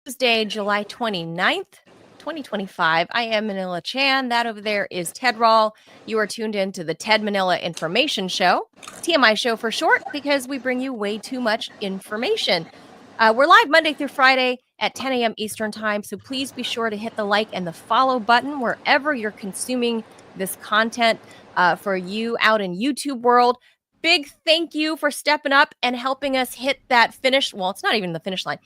Tuesday, July 29th, 2025. I am Manila Chan. That over there is Ted Rall. You are tuned in to the Ted Manila Information Show, TMI show for short, because we bring you way too much information. We're live Monday through Friday at 10 a.m. Eastern Time, so please be sure to hit the like and the follow button wherever you're consuming this content for you out in YouTube world. Big thank you for stepping up and helping us hit that finish. Well, it's not even the finish line.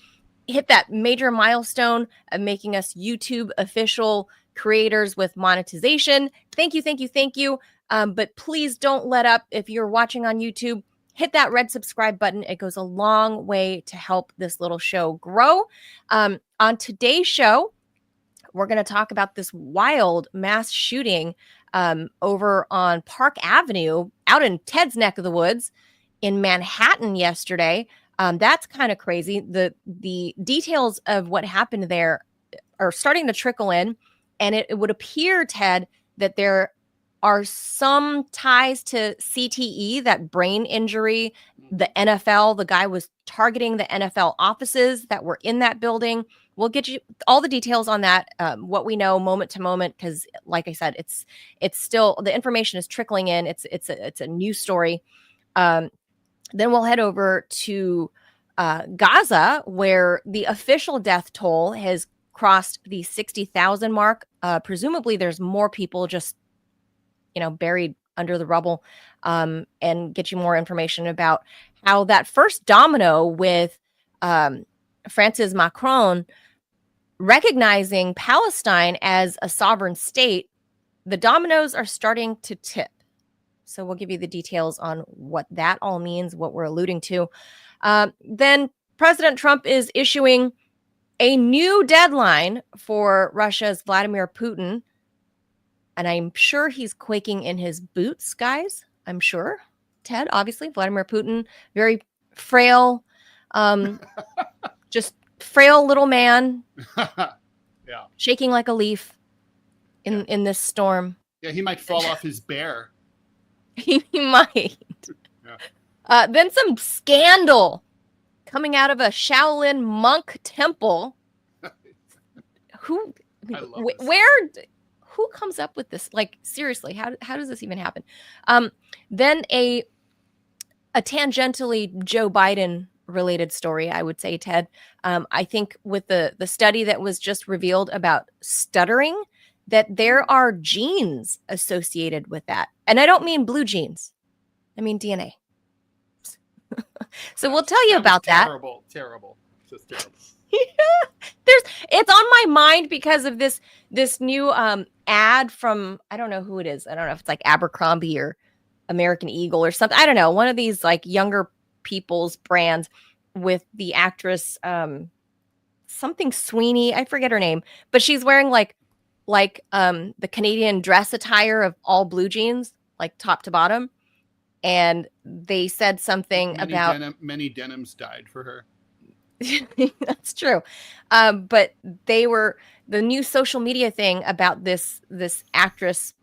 Hit that major milestone of making us YouTube official creators with monetization. Thank you, thank you, thank you. But please don't let up. If you're watching on YouTube, hit that red subscribe button. It goes a long way to help this little show grow. On today's show, we're going to talk about this wild mass shooting over on Park Avenue out in Ted's neck of the woods in Manhattan yesterday. That's kind of crazy. The details of what happened there are starting to trickle in, and it would appear, Ted, that there are some ties to CTE, that brain injury. The NFL, the guy was targeting the NFL offices that were in that building. We'll get you all the details on that, what we know moment to moment, because, like I said, it's still, the information is trickling in. It's a news story. Then we'll head over to Gaza, where the official death toll has crossed the 60,000 mark. Presumably, there's more people just, buried under the rubble, and get you more information about how that first domino with Francis Macron recognizing Palestine as a sovereign state, the dominoes are starting to tip. So we'll give you the details on what that all means, what we're alluding to. Then President Trump is issuing a new deadline for Russia's Vladimir Putin. And I'm sure he's quaking in his boots, guys. I'm sure. Ted, obviously, Vladimir Putin, very frail, just frail little man. Yeah. Shaking like a leaf in this storm. Yeah, he might fall off his bear. He might. Yeah. Then some scandal coming out of a Shaolin monk temple. Who comes up with this? Like, seriously, how does this even happen? Then a tangentially Joe Biden related story, I would say, Ted. I think with the study that was just revealed about stuttering, that there are genes associated with that. And I don't mean blue jeans. I mean DNA. So we'll tell you about that. Terrible. Just terrible. Yeah. It's on my mind because of this new ad from, I don't know who it is. I don't know if it's like Abercrombie or American Eagle or something. I don't know. One of these like younger people's brands with the actress something Sweeney. I forget her name, but she's wearing like the Canadian dress attire of all blue jeans, like top to bottom. And they said something many denims died for her. That's true. But they were the new social media thing about this actress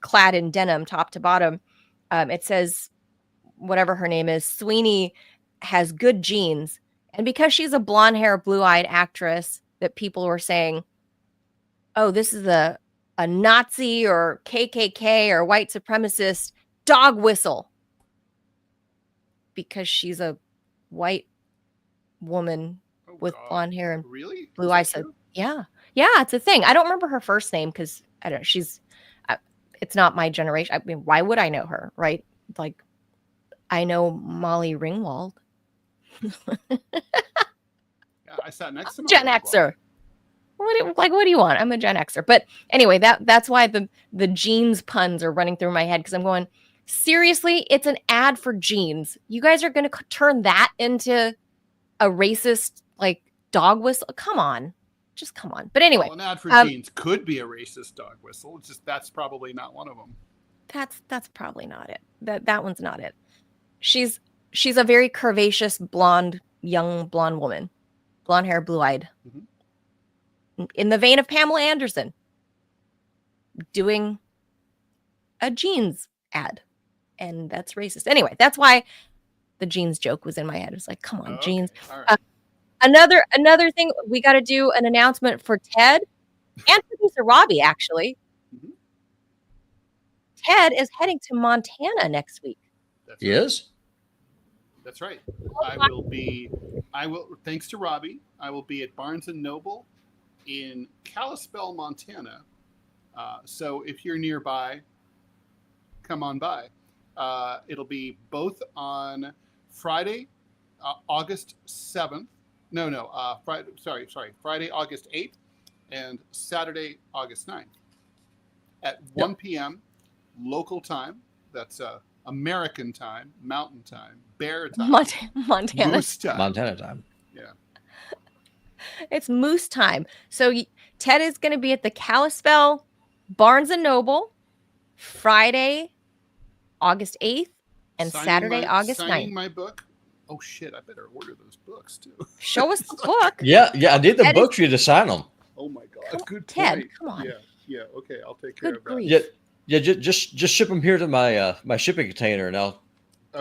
clad in denim top to bottom. It says whatever her name is, Sweeney has good genes. And because she's a blonde hair, blue-eyed actress, that people were saying, oh, this is a Nazi or KKK or white supremacist dog whistle because she's a white woman with blonde hair and blue eyes. So, yeah, it's a thing. I don't remember her first name because I don't. It's not my generation. I mean, why would I know her, right? Like, I know Molly Ringwald. Yeah, I sat next to Molly Gen Xer. What do you want? I'm a Gen Xer. But anyway, that's why the jeans puns are running through my head because I'm going, seriously, it's an ad for jeans. You guys are going to turn that into a racist like dog whistle? Come on. Just come on. But anyway. Well, an ad for jeans could be a racist dog whistle. It's just that's probably not one of them. That's probably not it. That one's not it. She's a very curvaceous young blonde woman. Blonde hair, blue-eyed. Mm-hmm. In the vein of Pamela Anderson doing a jeans ad. And that's racist. Anyway, that's why the jeans joke was in my head. It was like, come on, jeans. All right. Another thing, we got to do an announcement for Ted and producer Robbie, actually. Mhm. Ted is heading to Montana next week. That's He right. is? That's right. Thanks to Robbie, I will be at Barnes & Noble in Kalispell, Montana. So if you're nearby, come on by. It'll be both on Friday, August 7th. Friday, August 8th and Saturday, August 9th at 1 p.m. local time. That's American time, mountain time, bear time, Montana. moose time. Montana time. Yeah. It's moose time. So Ted is going to be at the Kalispell Barnes & Noble Friday, August 8th and Saturday, August 9th. Signing my book. Oh, shit. I better order those books, too. Show us the book. Yeah, I need the book for you to sign them. Oh, my God. Good Ted, point. come on. Yeah. Okay. I'll take care Good of that. grief. Yeah, just ship them here to my shipping container, and I'll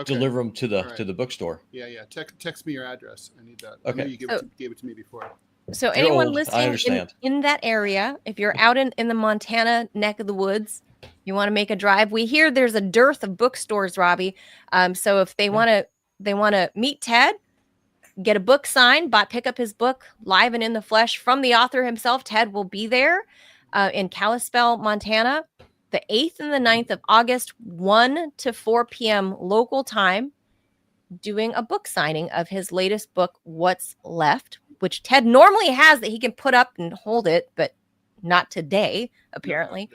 deliver them to the bookstore. Yeah. Text me your address. I need that. Okay. I know you gave it to me before. So You're anyone old. I listening understand. in that area, if you're out in the Montana neck of the woods, you want to make a drive. We hear there's a dearth of bookstores, Robbie. So if they want to meet Ted, get a book signed, pick up his book live and in the flesh from the author himself. Ted will be there in Kalispell, Montana, the 8th and the 9th of August, 1 to 4 p.m. local time, doing a book signing of his latest book, What's Left, which Ted normally has that he can put up and hold it, but not today, apparently.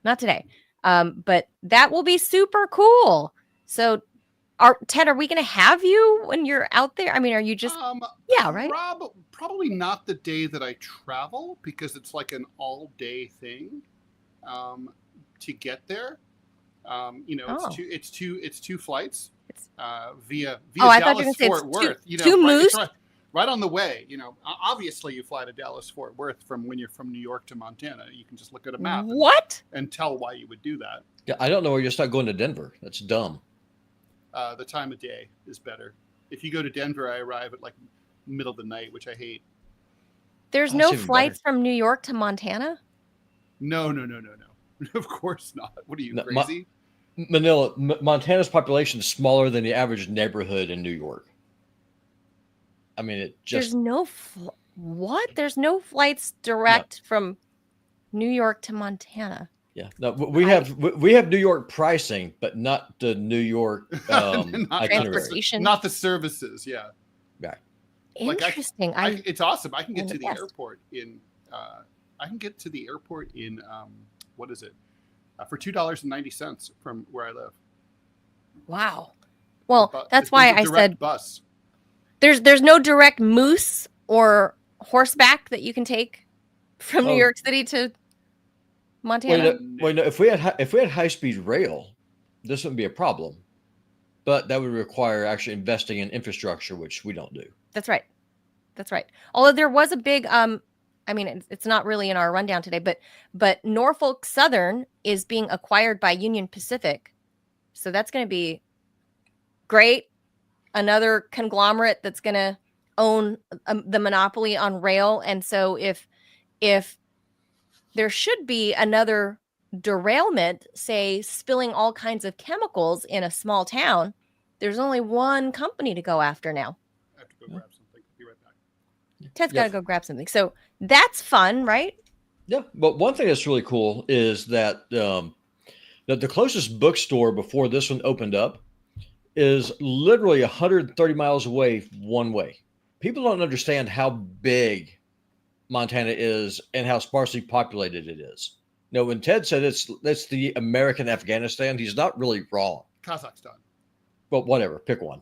Not today. But that will be super cool. So, Ted, are we going to have you when you're out there? I mean, are you just... yeah, right? Probably not the day that I travel, because it's like an all-day thing to get there. It's two flights via Dallas Fort Worth. Two moose. Right on the way. Obviously you fly to Dallas Fort Worth from when you're from New York to Montana. You can just look at a map. What? And tell why you would do that. Yeah, I don't know why you're just not going to Denver. That's dumb. The time of day is better. If you go to Denver, I arrive at like middle of the night, which I hate. There's no flights from New York to Montana? No. Of course not. What are you, crazy? Manila, Montana's population is smaller than the average neighborhood in New York. I mean, it just... There's no... what? There's no flights direct from New York to Montana. Yeah, no, we have New York pricing, but not the New York transportation, not the services. Yeah, right. Interesting. It's awesome. I can get to the airport in. What is it? For $2.90 from where I live. Wow. Well, that's why I said bus. There's no direct moose or horseback that you can take from New York City to Montana. Wait, no. If we had high-speed rail, this wouldn't be a problem, but that would require actually investing in infrastructure, which we don't do. That's right. Although there was a big, I mean, it's not really in our rundown today, but Norfolk Southern is being acquired by Union Pacific, so that's going to be great. Another conglomerate that's going to own the monopoly on rail, and so if there should be another derailment, say spilling all kinds of chemicals in a small town, there's only one company to go after now. I have to go grab something. Be right back. Ted's got to go grab something. So that's fun, right? Yeah. But one thing that's really cool is that that the closest bookstore before this one opened up is literally 130 miles away one way. People don't understand how big Montana is and how sparsely populated it is. Now, when Ted said that's the American Afghanistan, he's not really wrong. Kazakhstan. But whatever, pick one.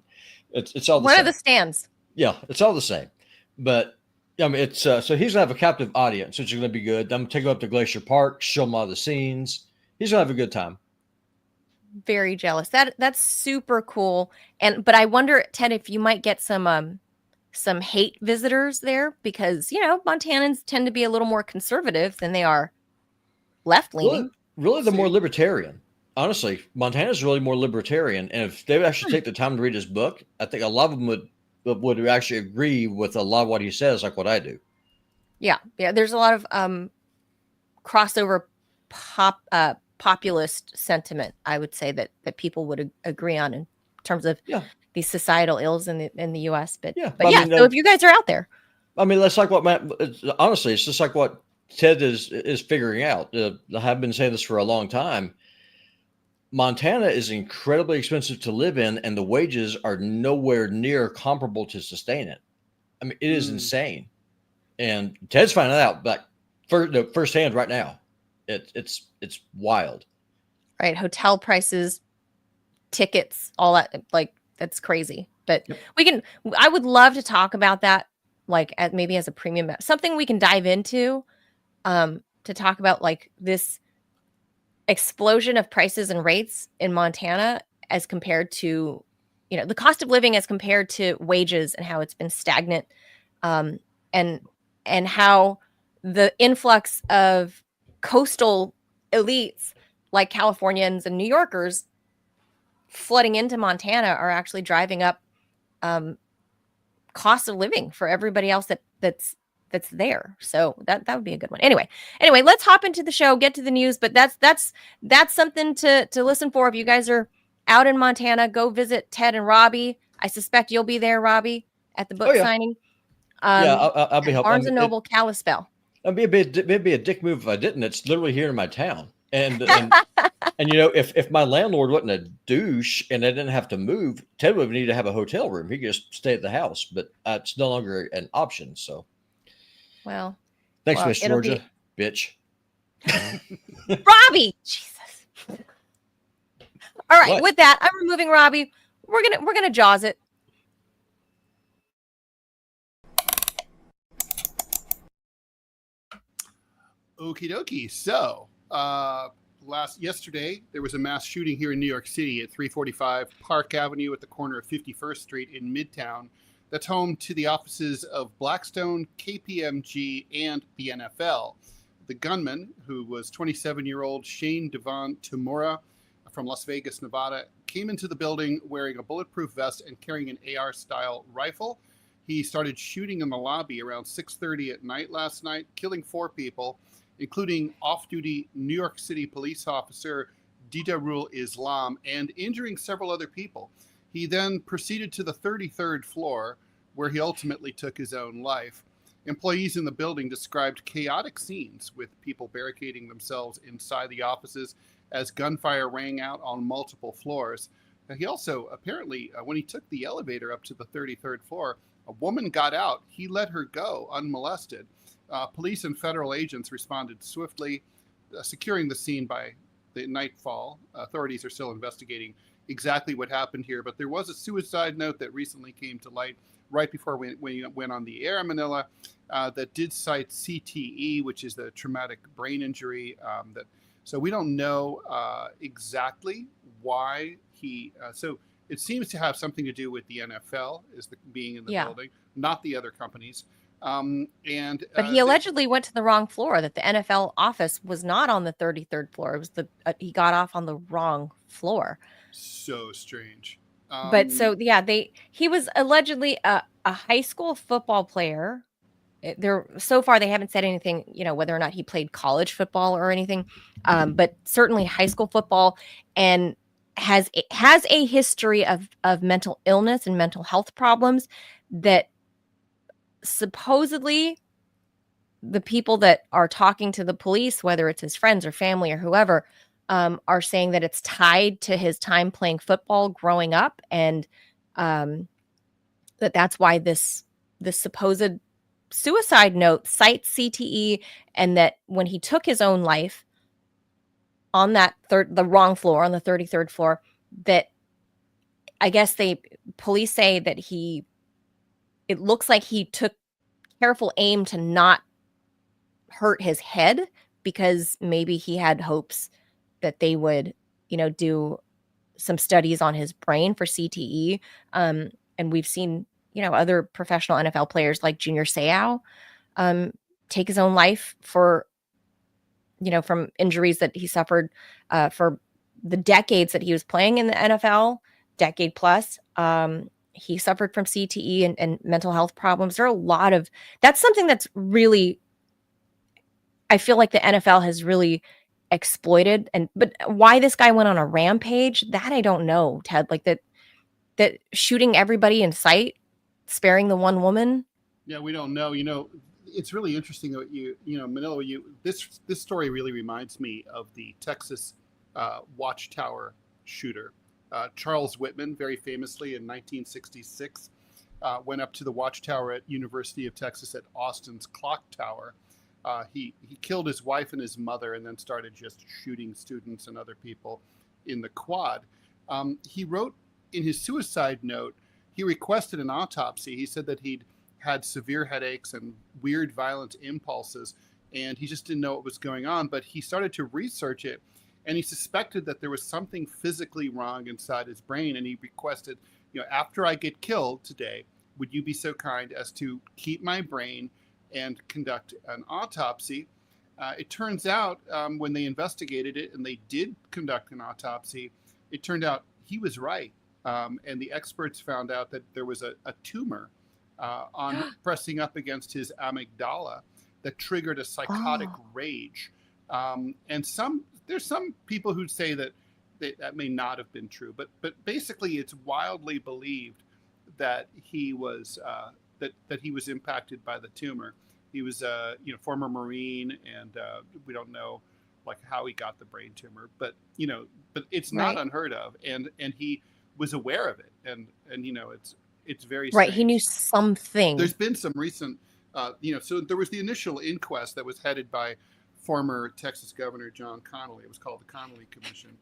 It's all the same. same. One of the stands. Yeah, it's all the same. But I mean, it's so he's gonna have a captive audience, which is gonna be good. I'm gonna take him up to Glacier Park, show him all the scenes. He's gonna have a good time. Very jealous. That's super cool. But I wonder, Ted, if you might get some hate visitors there, because Montanans tend to be a little more conservative than they are left leaning. Really, they're more libertarian. Honestly, Montana's really more libertarian, and if they would actually take the time to read his book, I think a lot of them would would actually agree with a lot of what he says, like what I do. Yeah. There's a lot of crossover populist sentiment, I would say, that people would agree on in terms of these societal ills in the U.S. But yeah, so if you guys are out there, I mean, that's like what honestly, it's just like what Ted is figuring out. I have been saying this for a long time. Montana is incredibly expensive to live in, and the wages are nowhere near comparable to sustain it. I mean, it is insane. And Ted's finding out like firsthand right now. It's wild. Right. Hotel prices, tickets, all that, like, that's crazy. But I would love to talk about that, like maybe as a premium, something we can dive into, to talk about like this explosion of prices and rates in Montana as compared to, the cost of living as compared to wages, and how it's been stagnant, and how the influx of coastal elites like Californians and New Yorkers flooding into Montana are actually driving up cost of living for everybody else that's there. So that would be a good one. Anyway, let's hop into the show, get to the news. But that's something to listen for. If you guys are out in Montana, go visit Ted and Robbie. I suspect you'll be there, Robbie, at the book signing. I'll be helping. Barnes and Noble, Kalispell. It'd be a dick move if I didn't. It's literally here in my town. And if my landlord wasn't a douche and I didn't have to move, Ted would need to have a hotel room. He could just stay at the house, but it's no longer an option. So, well, thanks, Miss Georgia, bitch. Robbie, Jesus. All right, what? With that, I'm removing Robbie. We're gonna Jaws it. Okie dokie. So, yesterday there was a mass shooting here in New York City at 345 Park Avenue at the corner of 51st Street in Midtown. That's home to the offices of Blackstone, KPMG, and the NFL. The gunman, who was 27-year-old Shane Devon Tamura from Las Vegas, Nevada, came into the building wearing a bulletproof vest and carrying an AR-style rifle. He started shooting in the lobby around 6:30 at night last night, killing 4 people, including off-duty New York City police officer Didarul Islam, and injuring several other people. He then proceeded to the 33rd floor, where he ultimately took his own life. Employees in the building described chaotic scenes, with people barricading themselves inside the offices as gunfire rang out on multiple floors. He also, apparently, when he took the elevator up to the 33rd floor, a woman got out. He let her go unmolested. Police and federal agents responded swiftly, securing the scene by the nightfall. Authorities are still investigating exactly what happened here, but there was a suicide note that recently came to light right before we went on the air in Manila that did cite CTE, which is the traumatic brain injury. So we don't know exactly why he. So it seems to have something to do with the NFL being in the building, not the other companies. But he allegedly went to the wrong floor. That the NFL office was not on the 33rd floor. It was he got off on the wrong floor. So strange. But he was allegedly a high school football player. So far they haven't said anything, whether or not he played college football or anything, but certainly high school football, and has a history of mental illness and mental health problems that supposedly the people that are talking to the police, whether it's his friends or family or whoever, are saying that it's tied to his time playing football growing up, and that's why this supposed suicide note cites CTE, and that when he took his own life on the wrong floor, on the 33rd floor, that I guess police say that it looks like he took careful aim to not hurt his head, because maybe he had hopes that they would, do some studies on his brain for CTE. And we've seen, other professional NFL players like Junior Seau take his own life for, from injuries that he suffered for the decades that he was playing in the NFL, decade plus. he suffered from CTE and mental health problems. There are a lot of, that's something that's really, I feel like the NFL has really exploited. But why this guy went on a rampage, that I don't know, Ted. Like that shooting everybody in sight, sparing the one woman. Yeah, we don't know. It's really interesting that Manila. This story really reminds me of the Texas Watchtower shooter. Charles Whitman, very famously in 1966, went up to the Watchtower at University of Texas at Austin's Clock Tower. He killed his wife and his mother, and then started just shooting students and other people in the quad. He wrote in his suicide note, he requested an autopsy. He said that he'd had severe headaches and weird violent impulses, and he just didn't know what was going on. But he started to research it, and he suspected that there was something physically wrong inside his brain. And he requested, after I get killed today, would you be so kind as to keep my brain and conduct an autopsy? It turns out when they investigated it and they did conduct an autopsy, it turned out he was right. And the experts found out that there was a tumor on pressing up against his amygdala that triggered a psychotic rage. And there's some people who say that may not have been true, but basically it's wildly believed that he was that he was impacted by the tumor. He was a former Marine, and we don't know like how he got the brain tumor, but it's not unheard of, and he was aware of it, and it's very strange. Right. He knew something. There's been some recent, so there was the initial inquest that was headed by former Texas Governor John Connally. It was called the Connally Commission.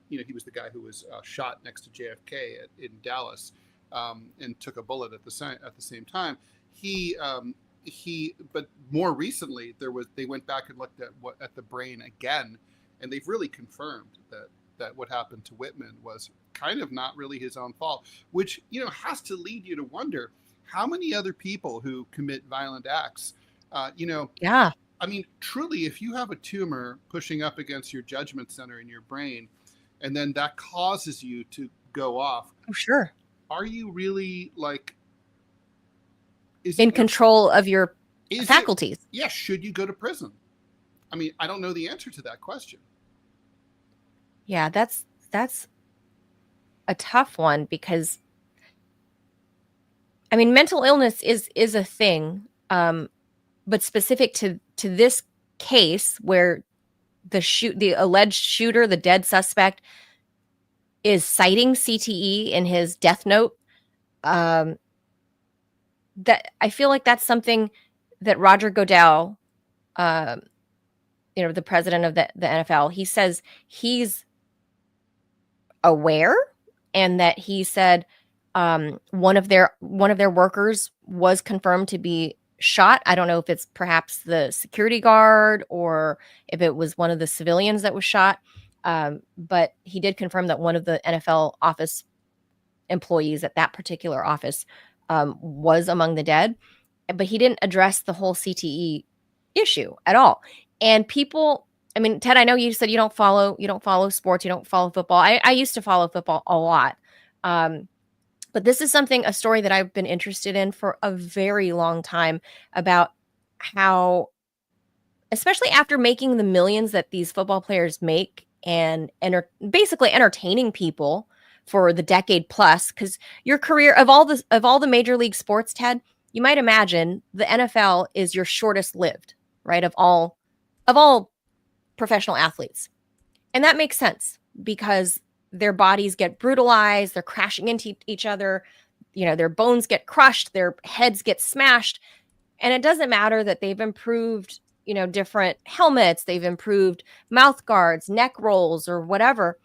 He was the guy who was shot next to JFK in Dallas, and took a bullet at the same time. But more recently, they went back and looked at the brain again, and they've really confirmed that what happened to Whitman was kind of not really his own fault, which has to lead you to wonder how many other people who commit violent acts, Yeah. I mean, truly, if you have a tumor pushing up against your judgment center in your brain, and then that causes you to go off. Oh, sure. Are you really in control of your faculties? Yes. Should you go to prison? I mean, I don't know the answer to that question. Yeah, that's a tough one, because I mean, mental illness is a thing, but specific to this case where the alleged shooter, the dead suspect, is citing CTE in his death note. That I feel like that's something that Roger Goodell, the president of the NFL, he says he's aware, and that he said one of their workers was confirmed to be shot. I don't know if it's perhaps the security guard or if it was one of the civilians that was shot, but he did confirm that one of the NFL office employees at that particular office was among the dead. But he didn't address the whole CTE issue at all. And people, I mean, Ted, I know you said you don't follow sports, you don't follow football. I used to follow football a lot. But this is a story that I've been interested in for a very long time, about how, especially after making the millions that these football players make and basically entertaining people for the decade plus, because your career of all the major league sports, Ted, you might imagine the NFL is your shortest lived, right? Of all professional athletes. And that makes sense, because their bodies get brutalized, they're crashing into each other, their bones get crushed, their heads get smashed. And it doesn't matter that they've improved, different helmets, they've improved mouth guards, neck rolls, or whatever.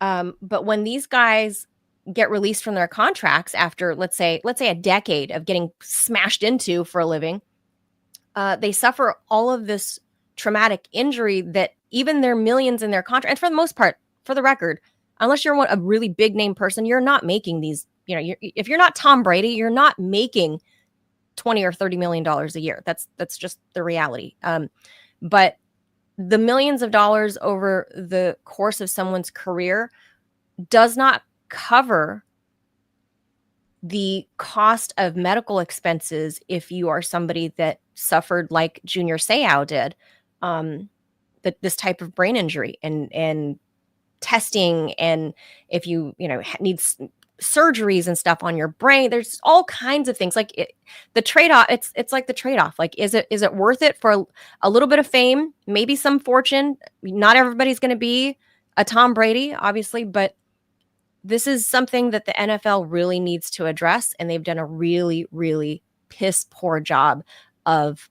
But when these guys get released from their contracts after, let's say a decade of getting smashed into for a living, they suffer all of this traumatic injury that even their millions in their contract, and for the most part, for the record, unless you're a really big name person, you're not making these, if you're not Tom Brady, you're not making $20 or $30 million a year. That's just the reality. But the millions of dollars over the course of someone's career does not cover the cost of medical expenses if you are somebody that suffered like Junior Seau did, this type of brain injury and testing, and if you need surgeries and stuff on your brain, there's all kinds of things. Like the trade-off, it's like the trade-off. Like, is it worth it for a little bit of fame, maybe some fortune? Not everybody's going to be a Tom Brady, obviously, but this is something that the NFL really needs to address, and they've done a really, really piss poor job of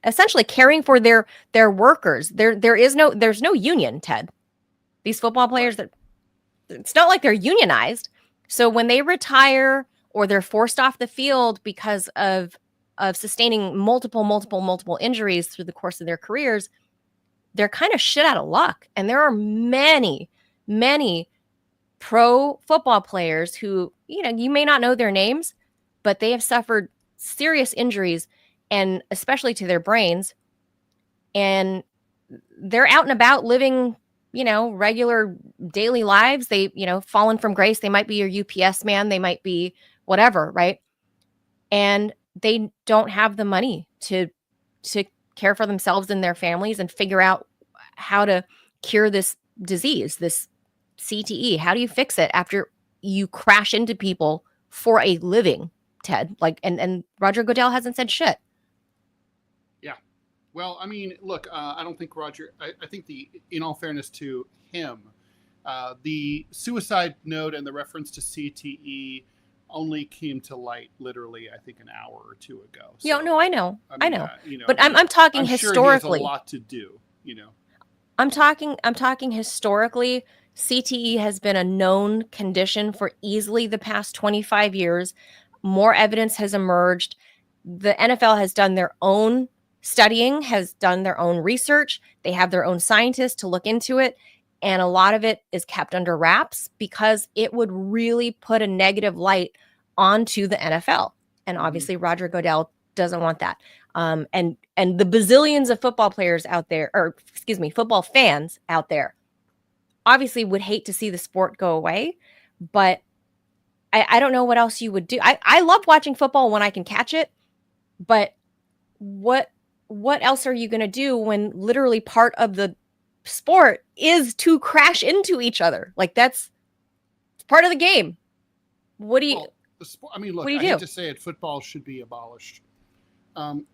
essentially caring for their workers. There's no union, Ted. These football players, it's not like they're unionized. So when they retire or they're forced off the field because of sustaining multiple injuries through the course of their careers, they're kind of shit out of luck. And there are many pro football players who, you may not know their names, but they have suffered serious injuries, and especially to their brains. And they're out and about living, regular daily lives. They, fallen from grace. They might be your UPS man. They might be whatever, right? And they don't have the money to care for themselves and their families and figure out how to cure this disease, this CTE. How do you fix it after you crash into people for a living, Ted? Like, and Roger Goodell hasn't said shit. Yeah. Well, I mean, look, I don't think Roger, I think in all fairness to him, the suicide note and the reference to CTE only came to light literally, I think, an hour or two ago. So, Yeah, no, I know. I But I'm talking I'm historically. Sure he has a lot to do, I'm talking historically. CTE has been a known condition for easily the past 25 years. More evidence has emerged. The NFL has done their own studying, has done their own research. They have their own scientists to look into it. And a lot of it is kept under wraps because it would really put a negative light onto the NFL. And obviously Roger Goodell doesn't want that. And the bazillions of football players out there, or excuse me, football fans out there, obviously would hate to see the sport go away. But I don't know what else you would do. I love watching football when I can catch it. But what else are you going to do when literally part of the sport is to crash into each other? Like, that's part of the game. What do you? Well, the sport. I mean, look, what do you I do? hate to say it, football should be abolished.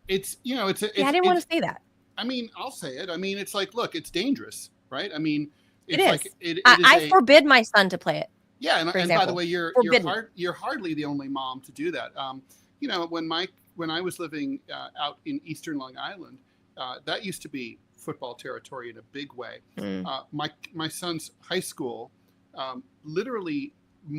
It's I didn't want to say that. I mean, I'll say it. I mean, it's like, look, it's dangerous, right? I mean, It is. I forbid my son to play it. Yeah, and by the way, you're hardly the only mom to do that. When I was living out in Eastern Long Island, that used to be football territory in a big way. My son's high school, literally,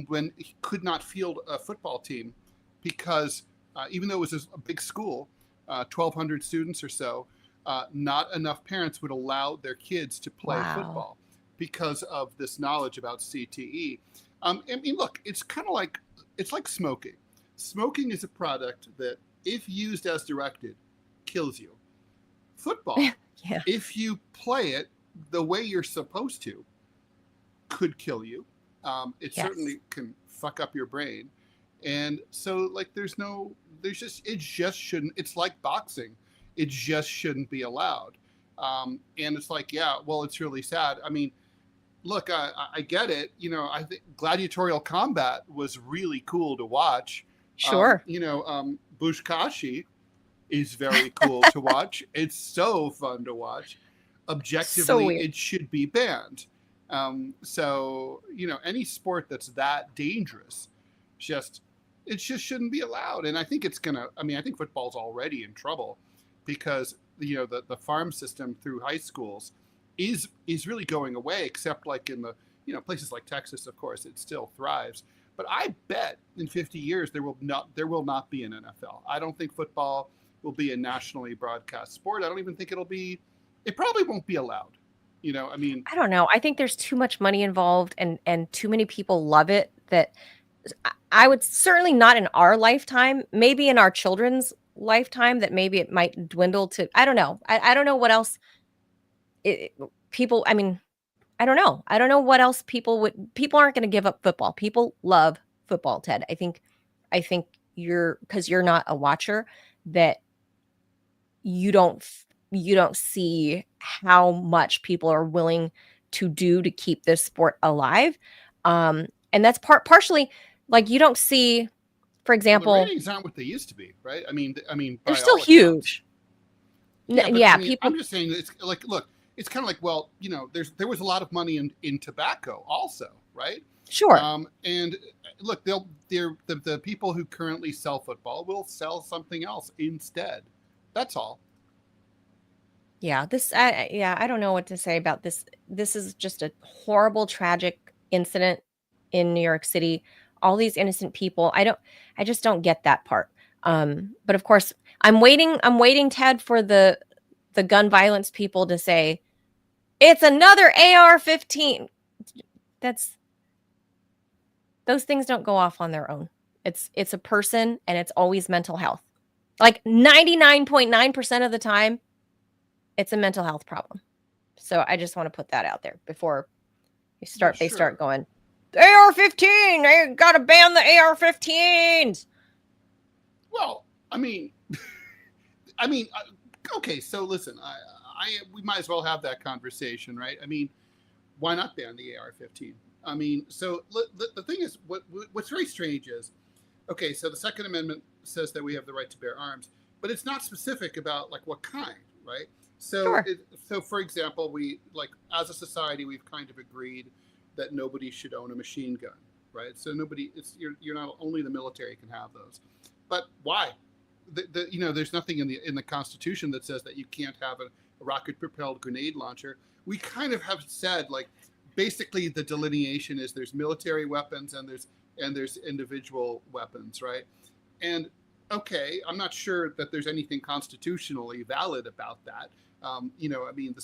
when he could not field a football team because even though it was a big school, 1,200 students or so, not enough parents would allow their kids to play football because of this knowledge about CTE. I mean, look, it's like smoking. Smoking is a product that, if used as directed, kills you. Football, yeah. If you play it the way you're supposed to, could kill you. It certainly can fuck up your brain. And so, like, it just shouldn't. It's like boxing. It just shouldn't be allowed. And it's like, yeah, well, it's really sad. I mean, look, I get it. I think gladiatorial combat was really cool to watch. Sure. Bushkashi is very cool to watch. It's so fun to watch. Objectively, it should be banned. So, any sport that's that dangerous, it just shouldn't be allowed. And I think I think football's already in trouble because, the farm system through high schools is really going away, except like in the, places like Texas, of course, it still thrives. But I bet in 50 years there will not be an NFL. I don't think football will be a nationally broadcast sport. I don't even think it probably won't be allowed. I don't know. I think there's too much money involved and too many people love it that I would certainly not in our lifetime, maybe in our children's lifetime, that maybe it might dwindle to, I don't know. I don't know what else people, I mean, I don't know. I don't know what else people aren't going to give up football. People love football, Ted. I think because you're not a watcher, that you don't see how much people are willing to do to keep this sport alive. And that's partially, like, you don't see, for example, the ratings aren't what they used to be, right? I mean, they're still huge. Yeah, I mean, people. I'm just saying that it's like, look, it's kind of like, well, there was a lot of money in tobacco also, right? Sure. And look, the people who currently sell football will sell something else instead. That's all. Yeah, I don't know what to say about this. This is just a horrible, tragic incident in New York City. All these innocent people. I just don't get that part. But of course, I'm waiting, Ted, for the gun violence people to say, it's another AR-15. Those things don't go off on their own. It's a person, and it's always mental health. Like 99.9% of the time, it's a mental health problem. So I just want to put that out there before they start going, AR-15, they got to ban the AR-15s. Well, I mean, okay, so listen, we might as well have that conversation, right? I mean, why not ban the AR-15? I mean, so the thing is, what's very strange is, okay, so the Second Amendment says that we have the right to bear arms, but it's not specific about like what kind, right? So, Sure. So for example, we, like, as a society, we've kind of agreed that nobody should own a machine gun, right? So you're not, only the military can have those. But why? There's nothing in the Constitution that says that you can't have a rocket-propelled grenade launcher. We kind of have said, like, basically the delineation is there's military weapons and there's individual weapons, right? And okay, I'm not sure that there's anything constitutionally valid about that. I mean,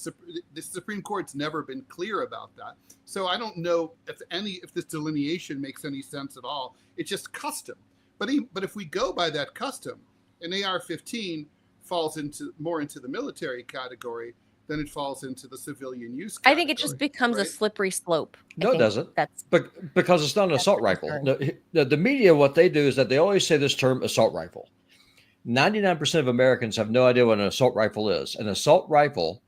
the Supreme Court's never been clear about that. So I don't know if this delineation makes any sense at all. It's just custom. But if we go by that custom, an AR-15 falls more into the military category than it falls into the civilian use category. I think it just becomes a slippery slope. No, it doesn't. Because it's not an assault rifle. The media, what they do is that they always say this term assault rifle. 99% of Americans have no idea what an assault rifle is. An assault rifle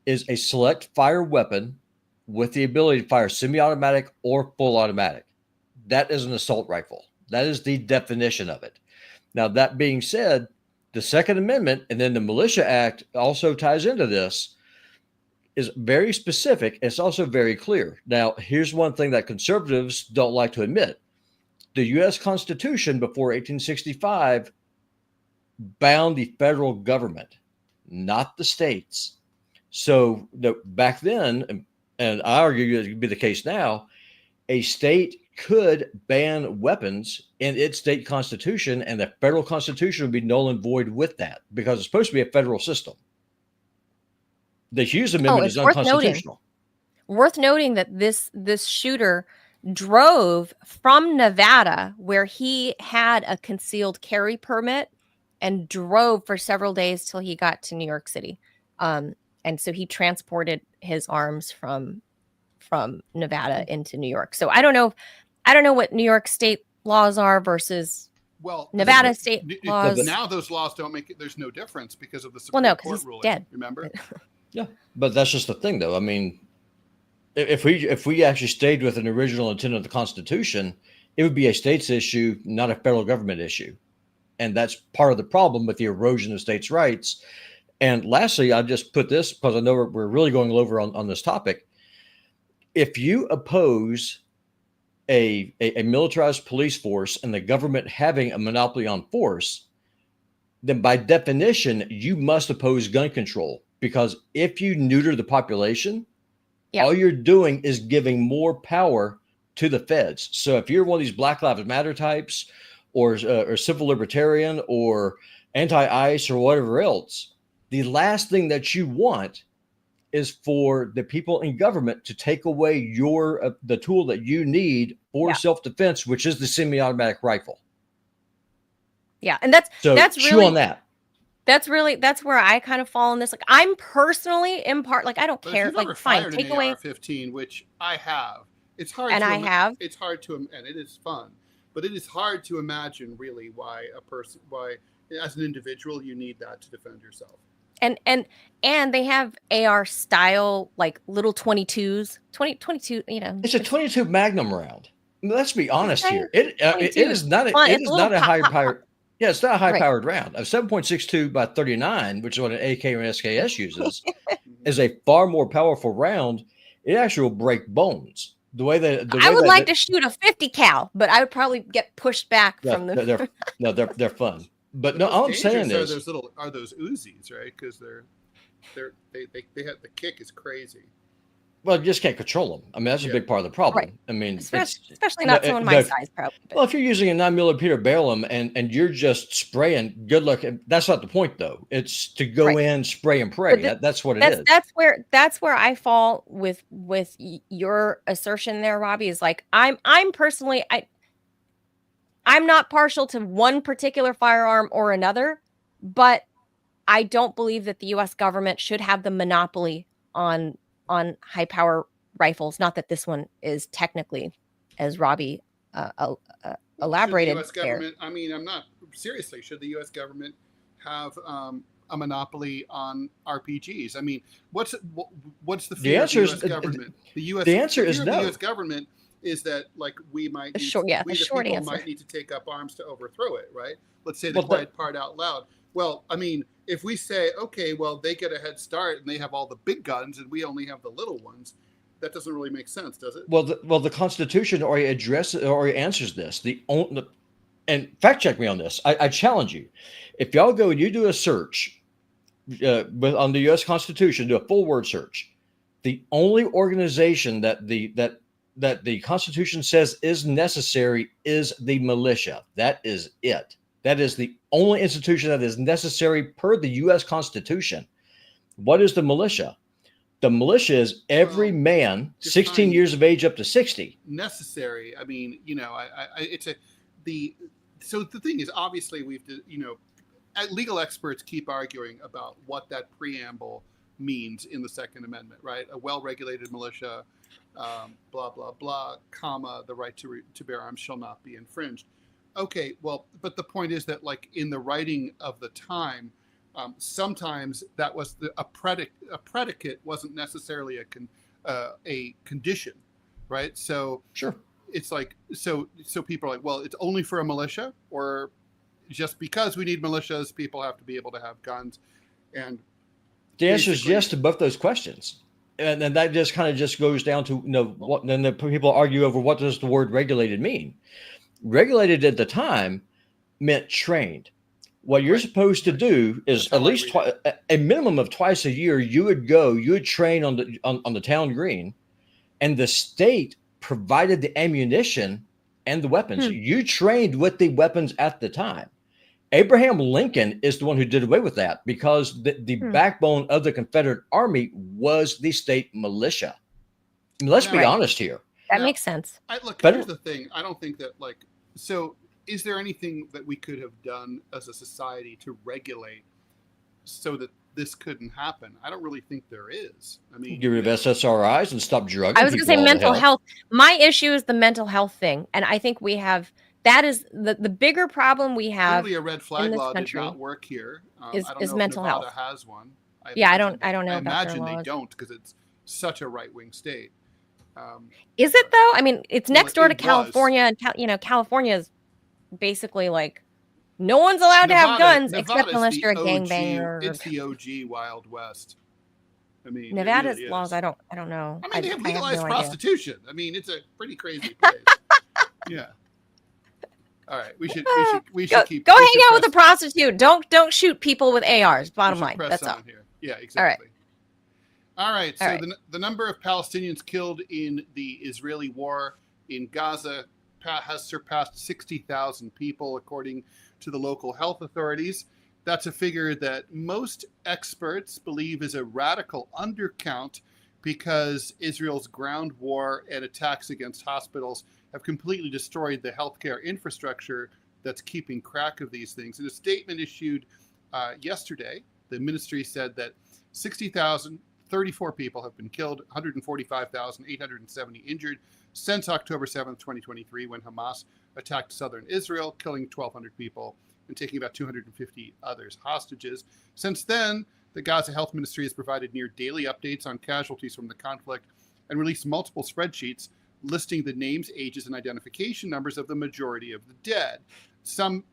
is a select fire weapon with the ability to fire semi-automatic or full automatic. That is an assault rifle. That is the definition of it. Now, that being said, the Second Amendment and then the Militia Act also ties into this, is very specific. It's also very clear. Now, here's one thing that conservatives don't like to admit. The U.S. Constitution before 1865 bound the federal government, not the states. So back then, and I argue it could be the case now, a state could ban weapons in its state constitution, and the federal constitution would be null and void with that because it's supposed to be a federal system. The Hughes Amendment is unconstitutional. Worth noting that this shooter drove from Nevada, where he had a concealed carry permit, and drove for several days till he got to New York City. And so he transported his arms from Nevada into New York. So I don't know what New York state laws are versus Nevada state laws. Now those laws don't make it. There's no difference because of the Supreme Court ruling. Dead. Remember? Yeah, but that's just the thing, though. I mean, if we actually stayed with an original intent of the Constitution, it would be a states issue, not a federal government issue. And that's part of the problem with the erosion of states' rights. And lastly, I just put this because I know we're really going over on this topic. If you oppose a militarized police force and the government having a monopoly on force, then by definition, you must oppose gun control. Because if you neuter the population, all you're doing is giving more power to the feds. So if you're one of these Black Lives Matter types or civil libertarian or anti-ICE or whatever else, the last thing that you want is for the people in government to take away the tool that you need for self-defense, which is the semi-automatic rifle. Yeah, and that's chew really on that. That's where I kind of fall in this. Like, I'm personally in part, like, I don't But if care. you've Like, ever fine, fired take an away, AR-15, which I have, it's hard and to I have, it's hard to, and it is fun, but it is hard to imagine really why as an individual you need that to defend yourself. and they have AR style, like little 22s, 22, you know. It's a 22 Magnum round. Let's be honest Okay, here. It 22. is not Fun. it It's a is little not a pop, high pop, pop. powered. Yeah, it's not a high Right. powered round. A 7.62 by 39, which is what an AK or an SKS uses, is a far more powerful round. It actually will break bones. The way I would like to shoot a 50 cal, but I would probably get pushed back from the. they're fun. But The no, most all I'm saying dangerous is are those Uzis, right? Because they have the kick is crazy. well, you just can't control them. I mean, that's a big part of the problem. Right. I mean, Especially not someone my size, probably. But. Well, if you're using a 9mm barrel and you're just spraying, good luck. That's not the point, though. It's to go in, spray and pray. That's what it is. That's where I fall with your assertion there, Robbie. Is like I'm personally I'm not partial to one particular firearm or another, but I don't believe that the U.S. government should have the monopoly on high power rifles. Not that this one is technically, as Robbie elaborated. Should the U.S. government? I mean, I'm not seriously. Should the U.S. government have a monopoly on RPGs? I mean, what's the fear of the U.S. government? The answer is no. The U.S. government is that like we might the short answer might need to take up arms to overthrow it, right? Let's say the quiet part out loud. Well, I mean, if we say, okay, well, they get a head start and they have all the big guns and we only have the little ones, that doesn't really make sense, does it? Well, the Constitution already answers this. And fact check me on this. I challenge you. If y'all go and you do a search on the U.S. Constitution, do a full word search. The only organization that the Constitution says is necessary is the militia. That is it. That is the only institution that is necessary per the U.S. Constitution. What is the militia? The militia is every man 16 years of age up to 60. Necessary. I mean, you know, so the thing is, obviously, legal experts keep arguing about what that preamble means in the Second Amendment, right? A well-regulated militia, blah, blah, blah, comma, the right to bear arms shall not be infringed. Okay, well, but the point is that, like, in the writing of the time, sometimes that was a predicate wasn't necessarily a condition, right? So sure, it's like so people are like, well, it's only for a militia, or just because we need militias, people have to be able to have guns. And the answer is yes to both those questions. And then that just kind of just goes down to what then the people argue over what does the word regulated mean. Regulated at the time meant trained. What you're supposed to do is at least a minimum of twice a year, you would train on the town green, and the state provided the ammunition and the weapons. You trained with the weapons at the time. Abraham Lincoln is the one who did away with that because the backbone of the Confederate Army was the state militia. I mean, let's be honest here. That makes sense. Here's the thing. I don't think that is there anything that we could have done as a society to regulate so that this couldn't happen? I don't really think there is. I mean, get rid of SSRIs and stop drugging. I was going to say mental health. My issue is the mental health thing. And I think we have, that is the bigger problem we have. Clearly a red flag law did not work here. Is I don't know mental if Nevada health. has one. I don't know. I imagine they don't because it's such a right-wing state. Is it though? I mean, it's next door to California, and California is basically like no one's allowed to have guns except unless you're a gangbanger. It's the OG Wild West. I mean, Nevada's really laws. I don't know. I mean, they have legalized prostitution. I mean, it's a pretty crazy place. Yeah. All right, we should keep. Go hang out with a prostitute. Don't shoot people with ARs. Bottom line. That's all. Here. Yeah, exactly. All right. So the number of Palestinians killed in the Israeli war in Gaza has surpassed 60,000 people, according to the local health authorities. That's a figure that most experts believe is a radical undercount because Israel's ground war and attacks against hospitals have completely destroyed the healthcare infrastructure that's keeping track of these things. In a statement issued yesterday, the ministry said that 60,034 people have been killed, 145,870 injured since October 7th, 2023, when Hamas attacked southern Israel, killing 1,200 people and taking about 250 others hostages. Since then, the Gaza Health Ministry has provided near daily updates on casualties from the conflict and released multiple spreadsheets listing the names, ages, and identification numbers of the majority of the dead. Some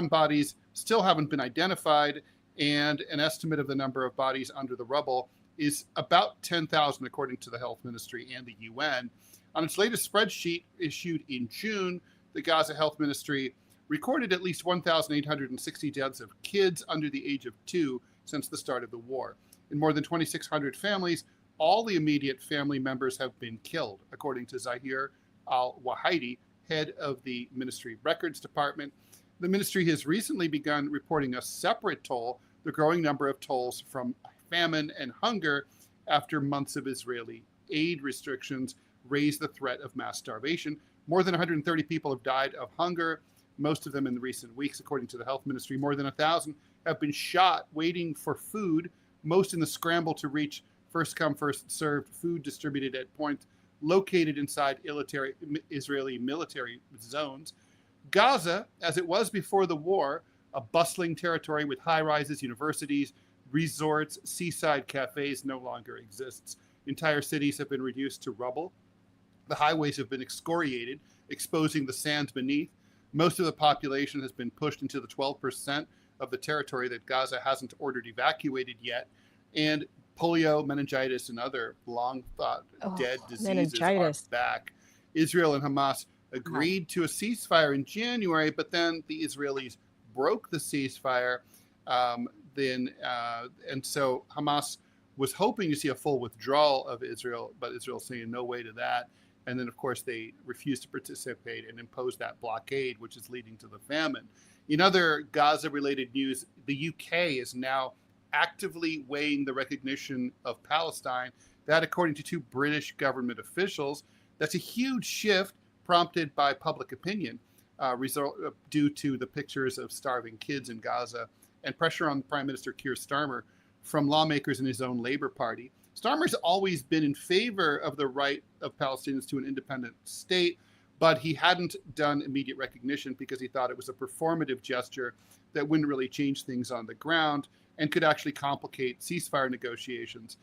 bodies still haven't been identified, and an estimate of the number of bodies under the rubble is about 10,000, according to the Health Ministry and the UN. On its latest spreadsheet issued in June, the Gaza Health Ministry recorded at least 1,860 deaths of kids under the age of 2 since the start of the war. In more than 2,600 families, all the immediate family members have been killed, according to Zahir al-Wahidi, head of the Ministry Records Department. The ministry has recently begun reporting a separate toll, the growing number of tolls from famine and hunger after months of Israeli aid restrictions raised the threat of mass starvation. More than 130 people have died of hunger, most of them in the recent weeks, according to the health ministry. More than 1,000 have been shot waiting for food, most in the scramble to reach first come, first served food distributed at points located inside Israeli military zones. Gaza, as it was before the war, a bustling territory with high rises, universities, resorts, seaside cafes, no longer exists. Entire cities have been reduced to rubble. The highways have been excoriated, exposing the sands beneath. Most of the population has been pushed into the 12% of the territory that Gaza hasn't ordered evacuated yet. And polio, meningitis, and other long thought dead diseases are back. Israel and Hamas agreed to a ceasefire in January, but then the Israelis broke the ceasefire. And so Hamas was hoping to see a full withdrawal of Israel, but Israel's saying no way to that. And then, of course, they refused to participate and imposed that blockade, which is leading to the famine. In other Gaza-related news, the UK is now actively weighing the recognition of Palestine. That, according to 2 British government officials, that's a huge shift prompted by public opinion, due to the pictures of starving kids in Gaza and pressure on Prime Minister Keir Starmer from lawmakers in his own Labour Party. Starmer's always been in favor of the right of Palestinians to an independent state, but he hadn't done immediate recognition because he thought it was a performative gesture that wouldn't really change things on the ground and could actually complicate ceasefire negotiations.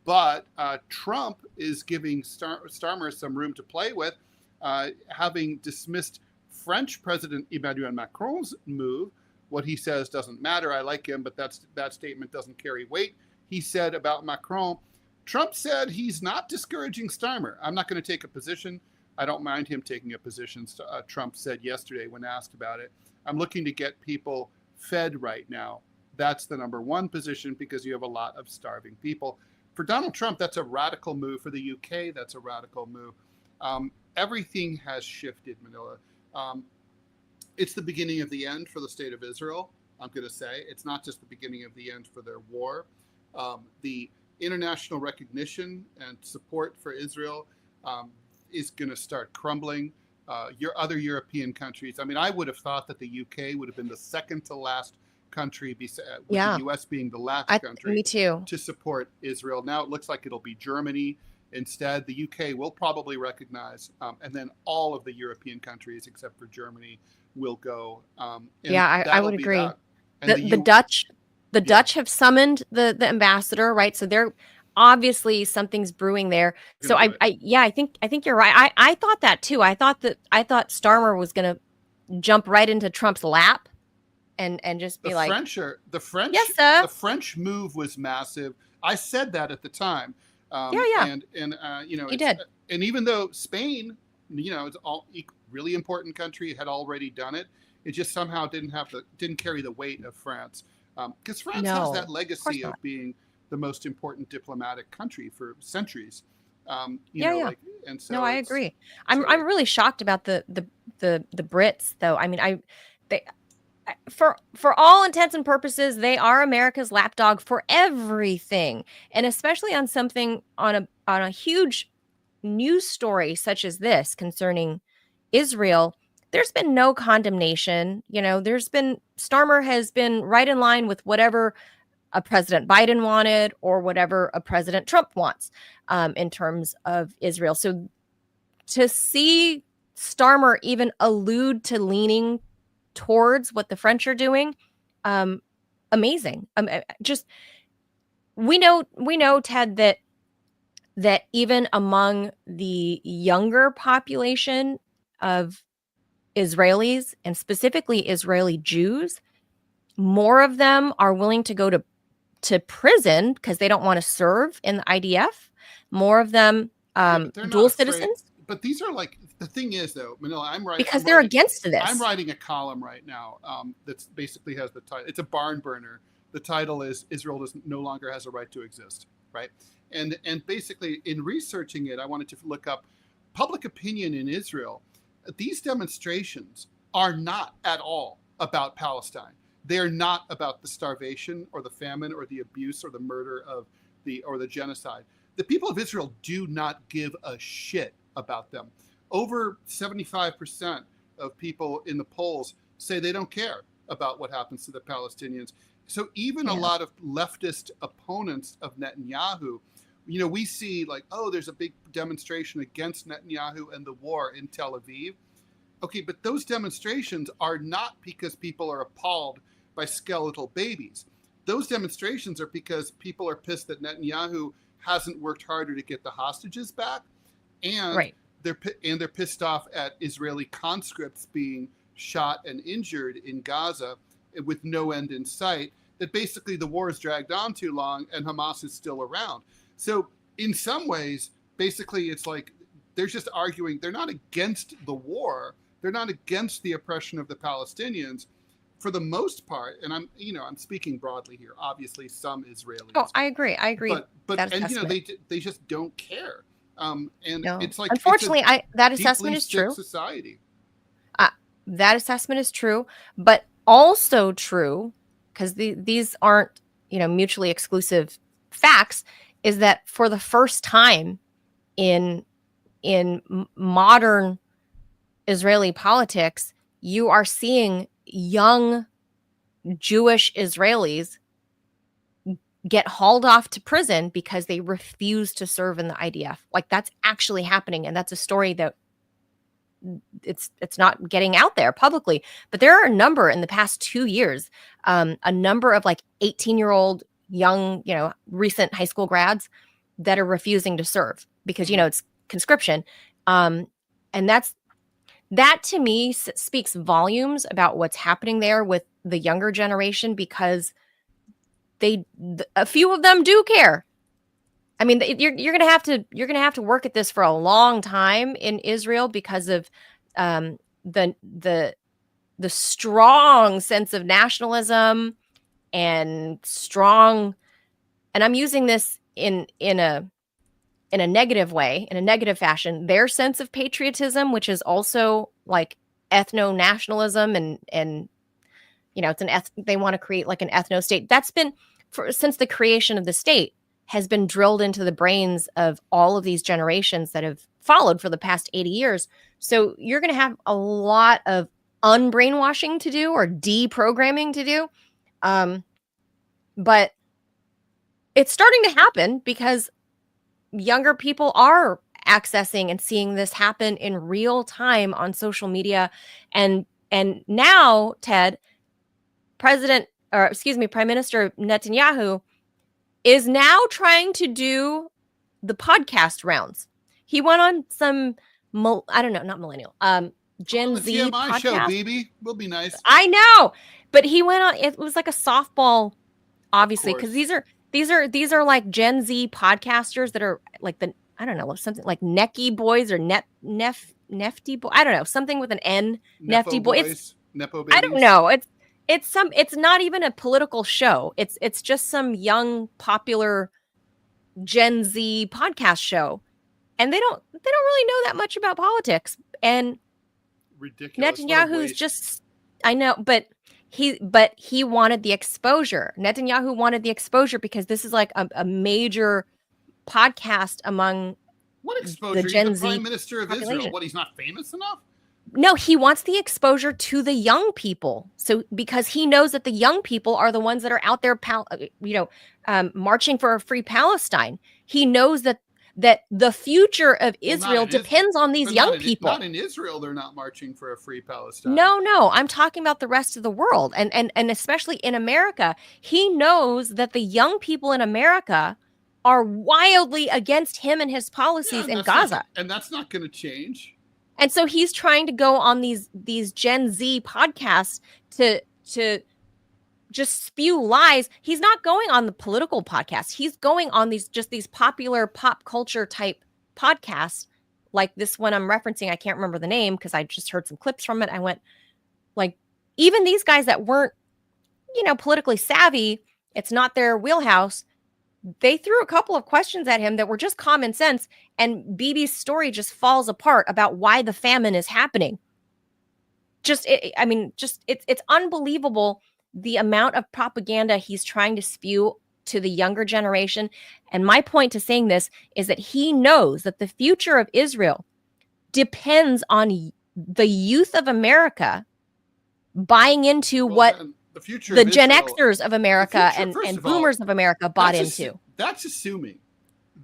But Trump is giving Starmer some room to play with, having dismissed French President Emmanuel Macron's move. What he says doesn't matter. I like him, but that statement doesn't carry weight. He said about Macron, Trump said he's not discouraging Starmer. I'm not going to take a position. I don't mind him taking a position, Trump said yesterday when asked about it. I'm looking to get people fed right now. That's the number one position because you have a lot of starving people. For Donald Trump, that's a radical move. For the UK, that's a radical move. Everything has shifted, Manila. It's the beginning of the end for the state of Israel, I'm going to say. It's not just the beginning of the end for their war. The international recognition and support for Israel is going to start crumbling. Your other European countries, I mean, I would have thought that the UK would have been the second to last country, with the US being the last country me too. to support Israel. Now it looks like it'll be Germany. Instead, the UK will probably recognize, and then all of the European countries except for Germany will go. I would agree. The Dutch have summoned the ambassador, right? So they're obviously something's brewing there. So I think you're right. I thought that too. I thought Starmer was going to jump right into Trump's lap and just be the French move was massive. I said that at the time. And you did. And even though Spain, it's all really important country, had already done it, it just somehow didn't carry the weight of France, because France has that legacy of being the most important diplomatic country for centuries. And so I agree. I'm really shocked about the Brits, though. I mean, for all intents and purposes, they are America's lapdog for everything, and especially on something on a huge news story such as this concerning Israel. there's been no condemnation. Starmer has been right in line with whatever a President Biden wanted or whatever a President Trump wants in terms of Israel. So to see Starmer even allude to leaning towards what the French are doing, amazing. Just we know, Ted, that even among the younger population of Israelis, and specifically Israeli Jews, more of them are willing to go to prison because they don't want to serve in the IDF. More of them dual citizens. But these are like, the thing is though, Manila, because they're against this. I'm writing a column right now that basically has the title. It's a barn burner. The title is Israel no longer has a right to exist, right? And basically in researching it, I wanted to look up public opinion in Israel. These demonstrations are not at all about Palestine. They are not about the starvation or the famine or the abuse or the murder or the genocide. The people of Israel do not give a shit about them. Over 75% of people in the polls say they don't care about what happens to the Palestinians. So even a lot of leftist opponents of Netanyahu, we see like, oh, there's a big demonstration against Netanyahu and the war in Tel Aviv. Okay, but those demonstrations are not because people are appalled by skeletal babies. Those demonstrations are because people are pissed that Netanyahu hasn't worked harder to get the hostages back, and they're pissed off at Israeli conscripts being shot and injured in Gaza with no end in sight. That basically the war is dragged on too long and Hamas is still around. So in some ways, basically it's like they're just arguing. They're not against the war. They're not against the oppression of the Palestinians. For the most part, and I'm speaking broadly here. Obviously, some Israelis. Oh, I agree. But they just don't care. It's like, unfortunately, that assessment is true. Society. That assessment is true, but also true because these aren't mutually exclusive facts. Is that for the first time in modern Israeli politics, you are seeing young Jewish Israelis get hauled off to prison because they refuse to serve in the IDF. Like, that's actually happening. And that's a story that it's not getting out there publicly. But there are a number in the past 2 years, a number of like 18-year-old young, recent high school grads that are refusing to serve because, it's conscription. And that to me speaks volumes about what's happening there with the younger generation, because a few of them do care. I mean, you're gonna have to work at this for a long time in Israel because of the strong sense of nationalism and strong, and I'm using this in a negative way, in a negative fashion, their sense of patriotism, which is also like ethno-nationalism and they want to create like an ethno state. That's been since the creation of the state has been drilled into the brains of all of these generations that have followed for the past 80 years. So you're going to have a lot of unbrainwashing to do or deprogramming to do. But it's starting to happen because younger people are accessing and seeing this happen in real time on social media. And now, Ted, Prime Minister Netanyahu is now trying to do the podcast rounds. He went on some, not millennial, Gen Z TMI podcast. Show, baby. Will be nice. I know, but he went on, it was like a softball, obviously, because these are like Gen Z podcasters that are like something like Necky Boys or Nefty Boy. I don't know, something with an N. Nefty Boys. Nepo babies. I don't know. It's not even a political show. It's just some young popular Gen Z podcast show, and they don't really know that much about politics. And ridiculous. Netanyahu's just, I know, but he wanted the exposure. Netanyahu wanted the exposure because this is like a major podcast among what exposure? the Gen He's the Z Prime Minister of population. Israel. What, he's not famous enough? No, he wants the exposure to the young people. So because he knows that the young people are the ones that are out there, marching for a free Palestine. He knows that the future of Israel depends on these young people. Not in Israel, they're not marching for a free Palestine. No, I'm talking about the rest of the world, and especially in America. He knows that the young people in America are wildly against him and his policies in Gaza, and that's not going to change. And so he's trying to go on these Gen Z podcasts to just spew lies. He's not going on the political podcast. He's going on these popular pop culture type podcasts, like this one I'm referencing. I can't remember the name because I just heard some clips from it. I went, like, even these guys that weren't, politically savvy, it's not their wheelhouse. They threw a couple of questions at him that were just common sense, and Bibi's story just falls apart about why the famine is happening. It's unbelievable the amount of propaganda he's trying to spew to the younger generation. And my point to saying this is that he knows that the future of Israel depends on the youth of America buying into the Gen Xers of America and boomers of America bought into. That's assuming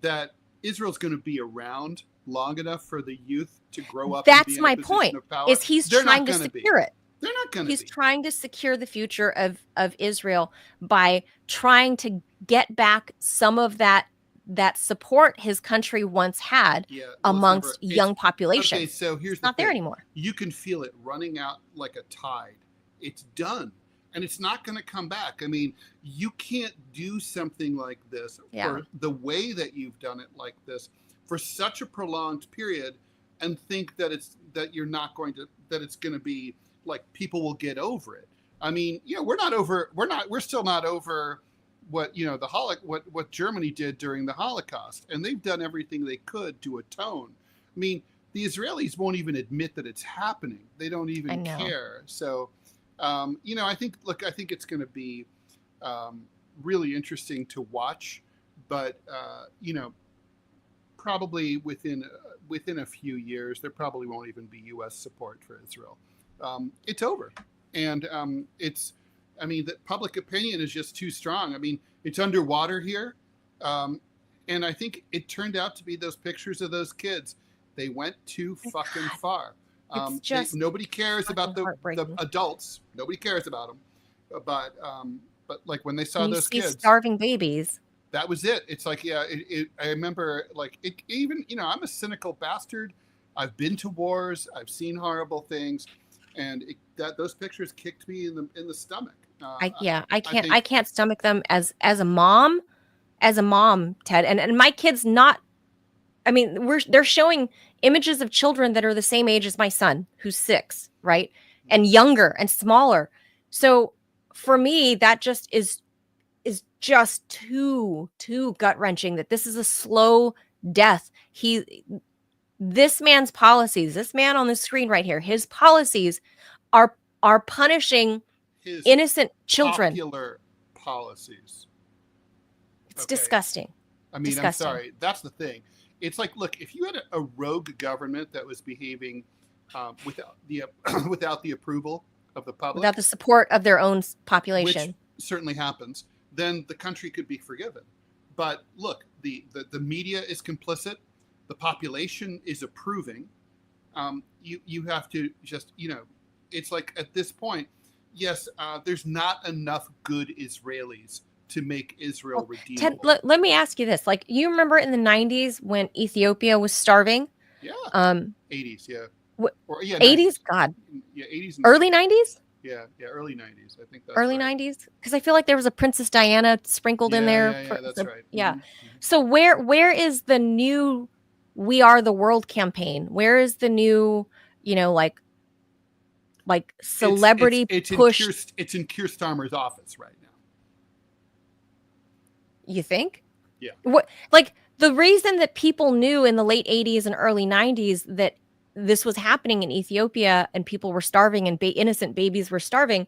that Israel's going to be around long enough for the youth to grow up. That's my point. Is he's trying to secure it. They're not going to. He's trying to secure the future of Israel by trying to get back some of that support his country once had amongst young populations. Okay, so here's not there anymore. You can feel it running out like a tide. It's done. And it's not going to come back. I mean, you can't do something like this for the way that you've done it like this for such a prolonged period and think that it's going to be like people will get over it. I mean, we're still not over what, what Germany did during the Holocaust, and they've done everything they could to atone. I mean, the Israelis won't even admit that it's happening. They don't even care. So, I think it's going to be really interesting to watch, but probably within a few years, there probably won't even be U.S. support for Israel. It's over, and the public opinion is just too strong. I mean, it's underwater here, and I think it turned out to be those pictures of those kids. They went too fucking far. Nobody cares about the adults. Nobody cares about them. But like when they saw those kids starving babies, that was it. It's like, I remember, like, it even, I'm a cynical bastard. I've been to wars. I've seen horrible things, and those pictures kicked me in the stomach. I can't stomach them as a mom, Ted, and my kids not. I mean, they're showing images of children that are the same age as my son, who's 6, right? And younger and smaller. So for me, that just is just too gut-wrenching that this is a slow death. This man's policies, this man on the screen right here, his policies are punishing his innocent children. Popular policies. It's disgusting. I mean, disgusting. I'm sorry. That's the thing. It's like, look, if you had a rogue government that was behaving without the approval of the public, without the support of their own population, which certainly happens, then the country could be forgiven. But look, the media is complicit. The population is approving. You have to just, it's like at this point, yes, there's not enough good Israelis to make Israel redeemable. Ted, let me ask you this. Like, you remember in the 90s when Ethiopia was starving? Yeah. 80s, yeah. 80s? God. Yeah, 80s. Early 90s? Yeah, early 90s. I think that's early right. 90s? Because I feel like there was a Princess Diana sprinkled in there. Yeah, that's right. Yeah. Mm-hmm. So where is the new We Are the World campaign? Where is the new, like celebrity push? It's in Keir Starmer's office right now. You think? Yeah. What, like, the reason that people knew in the late 80s and early 90s that this was happening in Ethiopia and people were starving and innocent babies were starving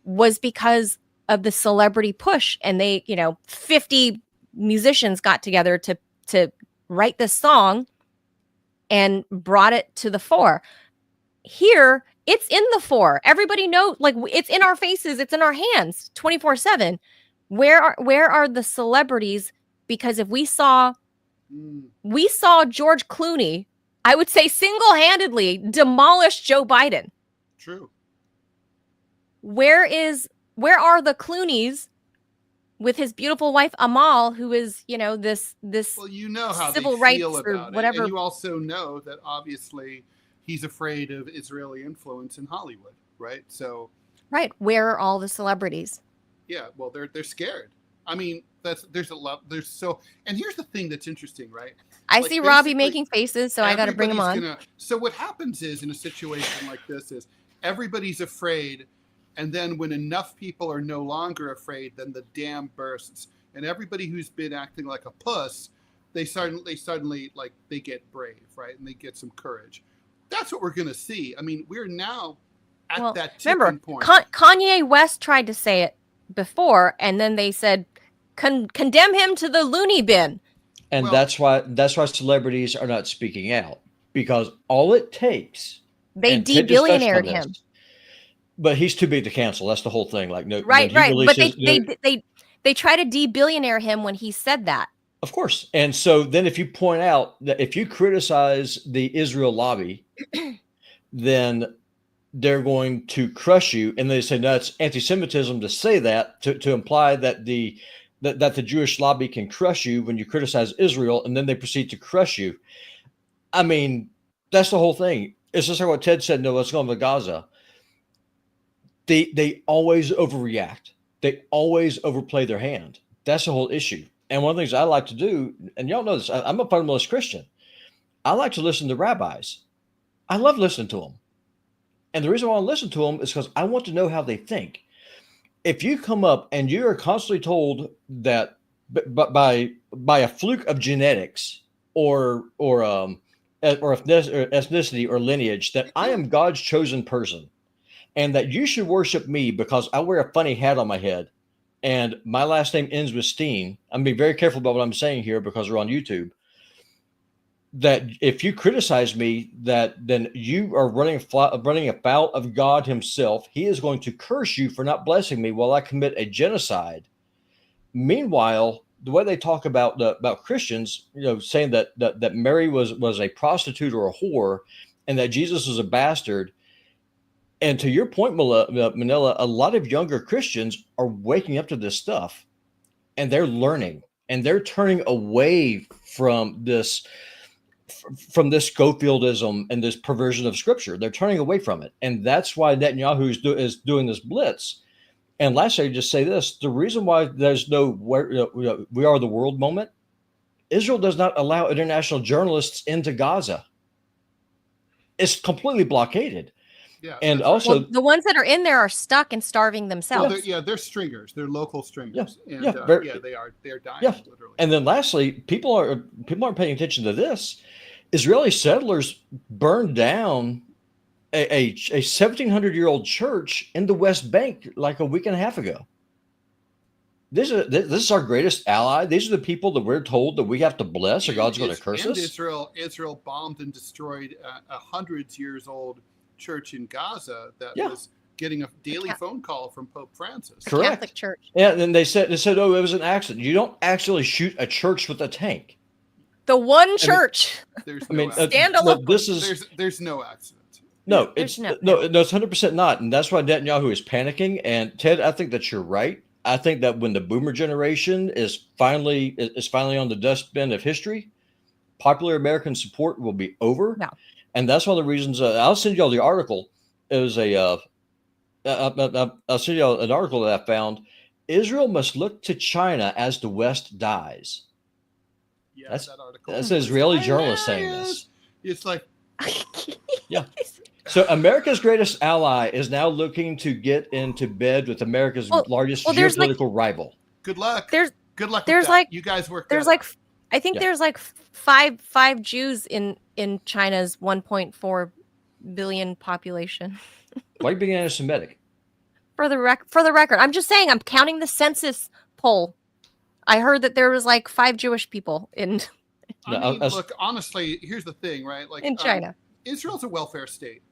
was because of the celebrity push. And they, 50 musicians got together to write this song and brought it to the fore. here it's in the fore. Everybody knows, like, it's in our faces, it's in our hands 24/7. Where are the celebrities? Because if we saw George Clooney, I would say single-handedly demolish Joe Biden. True. Where are the Clooneys with his beautiful wife Amal, who is, this Well, you know how civil they rights feel or about whatever. it. And you also know that obviously he's afraid of Israeli influence in Hollywood, right? So Right. Where are all the celebrities? yeah, well, they're scared. I mean, there's a lot. And here's the thing that's interesting, right? I Like, see Robbie basically, making faces, so I got to bring him on. So what happens is, in a situation like this, is everybody's afraid, and then when enough people are no longer afraid, then the dam bursts, and everybody who's been acting like a puss, they suddenly like they get brave, right? And they get some courage. That's what we're going to see. I mean, we're now at that tipping point. Kanye West tried to say it before, and then they said, condemn him to the loony bin. And that's why celebrities are not speaking out, because all it takes, they de-billionaired him. But he's too big to cancel. That's the whole thing. Like, no, right. But they try to de-billionaire him when he said that. Of course. And so then if you point out that if you criticize the Israel lobby, then they're going to crush you. And they say, no, it's anti-Semitism to say that, to imply that the Jewish lobby can crush you when you criticize Israel, and then they proceed to crush you. I mean, that's the whole thing. It's just like what Ted said, no, let's go on to Gaza. They always overreact. They always overplay their hand. That's the whole issue. And one of the things I like to do, and y'all know this, I'm a fundamentalist Christian. I like to listen to rabbis. I love listening to them. And the reason why I listen to them is because I want to know how they think. If you come up and you are constantly told that by a fluke of genetics or ethnicity or lineage that I am God's chosen person, and that you should worship me because I wear a funny hat on my head and my last name ends with Steen. I'm being very careful about what I'm saying here because we're on YouTube. That if you criticize me, that then you are running afoul of God himself. He is going to curse you for not blessing me while I commit a genocide. Meanwhile, the way they talk about Christians, saying that Mary was a prostitute or a whore and that Jesus was a bastard. And to your point, Manila, a lot of younger Christians are waking up to this stuff, and they're learning, and they're turning away from this Schofieldism and this perversion of Scripture. They're turning away from it, and that's why Netanyahu is doing this blitz. And lastly, I just say this: the reason why there's no "we are the world" moment, Israel does not allow international journalists into Gaza. It's completely blockaded. Yeah, and also the ones that are in there are stuck and starving themselves. Well, they're stringers. They're local stringers. Yeah, they are. They're dying. Yeah. Literally. And then lastly, people aren't paying attention to this. Israeli settlers burned down a 1,700-year-old church in the West Bank like a week and a half ago. This is our greatest ally. These are the people that we're told that we have to bless, or God's going to curse us. Israel bombed and destroyed a hundreds years old church in Gaza that was getting a daily phone call from Pope Francis. Correct. Catholic church. Yeah, and they said, oh, it was an accident. You don't actually shoot a church with a tank. The one church. There's no accident. Stand alone. There's no accident. No, it's 100% not, and that's why Netanyahu is panicking. And Ted, I think that you're right. I think that when the boomer generation is finally on the dustbin of history, popular American support will be over. No. And that's one of the reasons. I'll send you all the article. It was I'll send you an article that I found. Israel must look to China as the West dies. Yeah, that's that article. That's an Israeli journalist saying this. It's like, yeah. So America's greatest ally is now looking to get into bed with America's largest geopolitical rival. Good luck. Good luck. There's you guys work. There's I think there's five Jews in China's 1.4 billion population. Why are you being anti-Semitic? For the record, I'm just saying. I'm counting the census poll. I heard that there was 5 Jewish people in. Look, honestly, here's the thing, right? In China, Israel's a welfare state.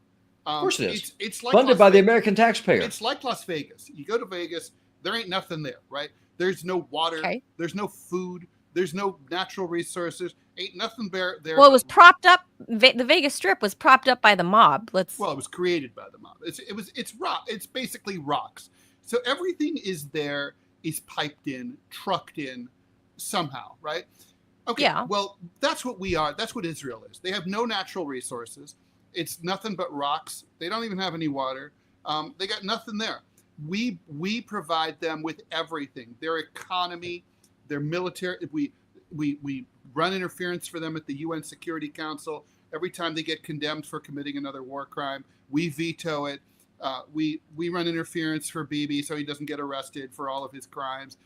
Of course it is. It's like Funded by the American taxpayer. It's like Las Vegas. You go to Vegas, there ain't nothing there, right? There's no water. Okay. There's no food. There's no natural resources. Ain't nothing there. Well, it was propped up. The Vegas Strip was propped up by the mob. Well, it was created by the mob. It's rock. It's basically rocks. So everything is there, is piped in, trucked in, somehow, right? Okay. Yeah. Well, that's what we are. That's what Israel is. They have no natural resources. It's nothing but rocks. They don't even have any water. They got nothing there. We provide them with everything. Their economy, their military. We run interference for them at the UN Security Council. Every time they get condemned for committing another war crime, we veto it. We run interference for Bibi so he doesn't get arrested for all of his crimes.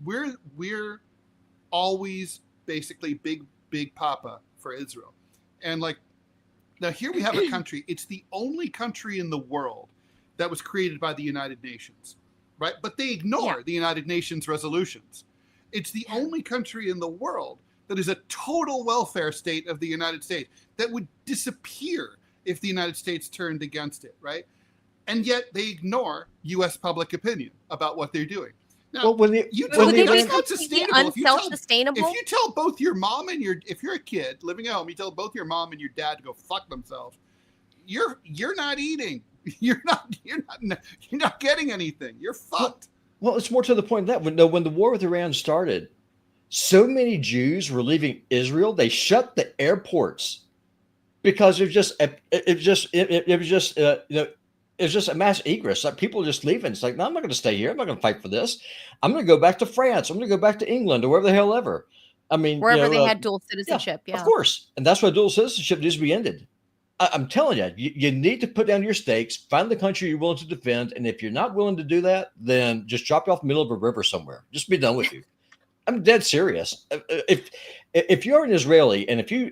We're always basically big papa for Israel. And like, now here we have a country, it's the only country in the world that was created by the United Nations, right? But they ignore the United Nations resolutions. It's the only country in the world that is a total welfare state of the United States that would disappear if the United States turned against it, right? And yet they ignore U.S. public opinion about what they're doing. Now, that's not sustainable. Unself-sustainable. If you tell both your mom and if you're a kid living at home, you tell both your mom and your dad to go fuck themselves. You're not eating. You're not getting anything. You're fucked. Well, it's more to the point that when the war with Iran started, so many Jews were leaving Israel. They shut the airports because it was just a mass egress. Like people just leaving. It's like, no, I'm not going to stay here. I'm not going to fight for this. I'm going to go back to France. I'm going to go back to England or wherever the hell ever. I mean, wherever they had dual citizenship. Yeah, of course. And that's why dual citizenship needs to be ended. I'm telling you, you need to put down your stakes, find the country you're willing to defend. And if you're not willing to do that, then just drop you off the middle of a river somewhere. Just be done with you. I'm dead serious. If you're an Israeli and if you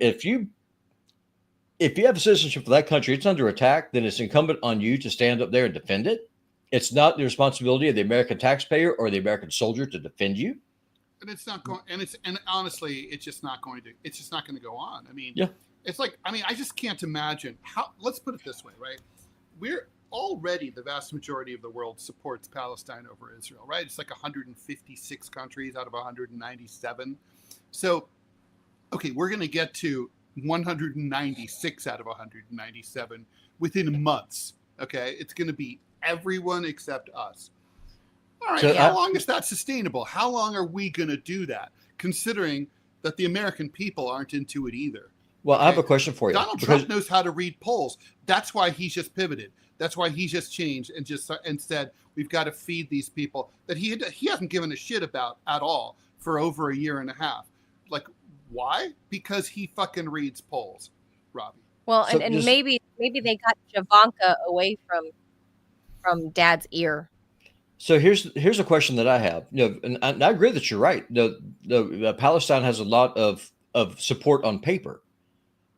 have citizenship for that country, it's under attack, then it's incumbent on you to stand up there and defend it. It's not the responsibility of the American taxpayer or the American soldier to defend you. And it's not going. And honestly, it's just not going to. It's just not going to go on. I mean, it's like. I mean, I just can't imagine how. Let's put it this way, right? We're already the vast majority of the world supports Palestine over Israel, right? It's like 156 countries out of 197. So, okay, we're going to get to 196 out of 197 within months. Okay, it's going to be everyone except us. All right, so how long is that sustainable? How long are we going to do that, considering that the American people aren't into it either? Well, I have a question for you. Donald Trump knows how to read polls. That's why he's just pivoted. That's why he just changed and said we've got to feed these people that he hasn't given a shit about at all for over a year and a half. Like, why? Because he fucking reads polls, Robbie. Well, so and maybe they got Javanka away from Dad's ear. So here's a question that I have. And I agree that you're right. Palestine has a lot of support on paper,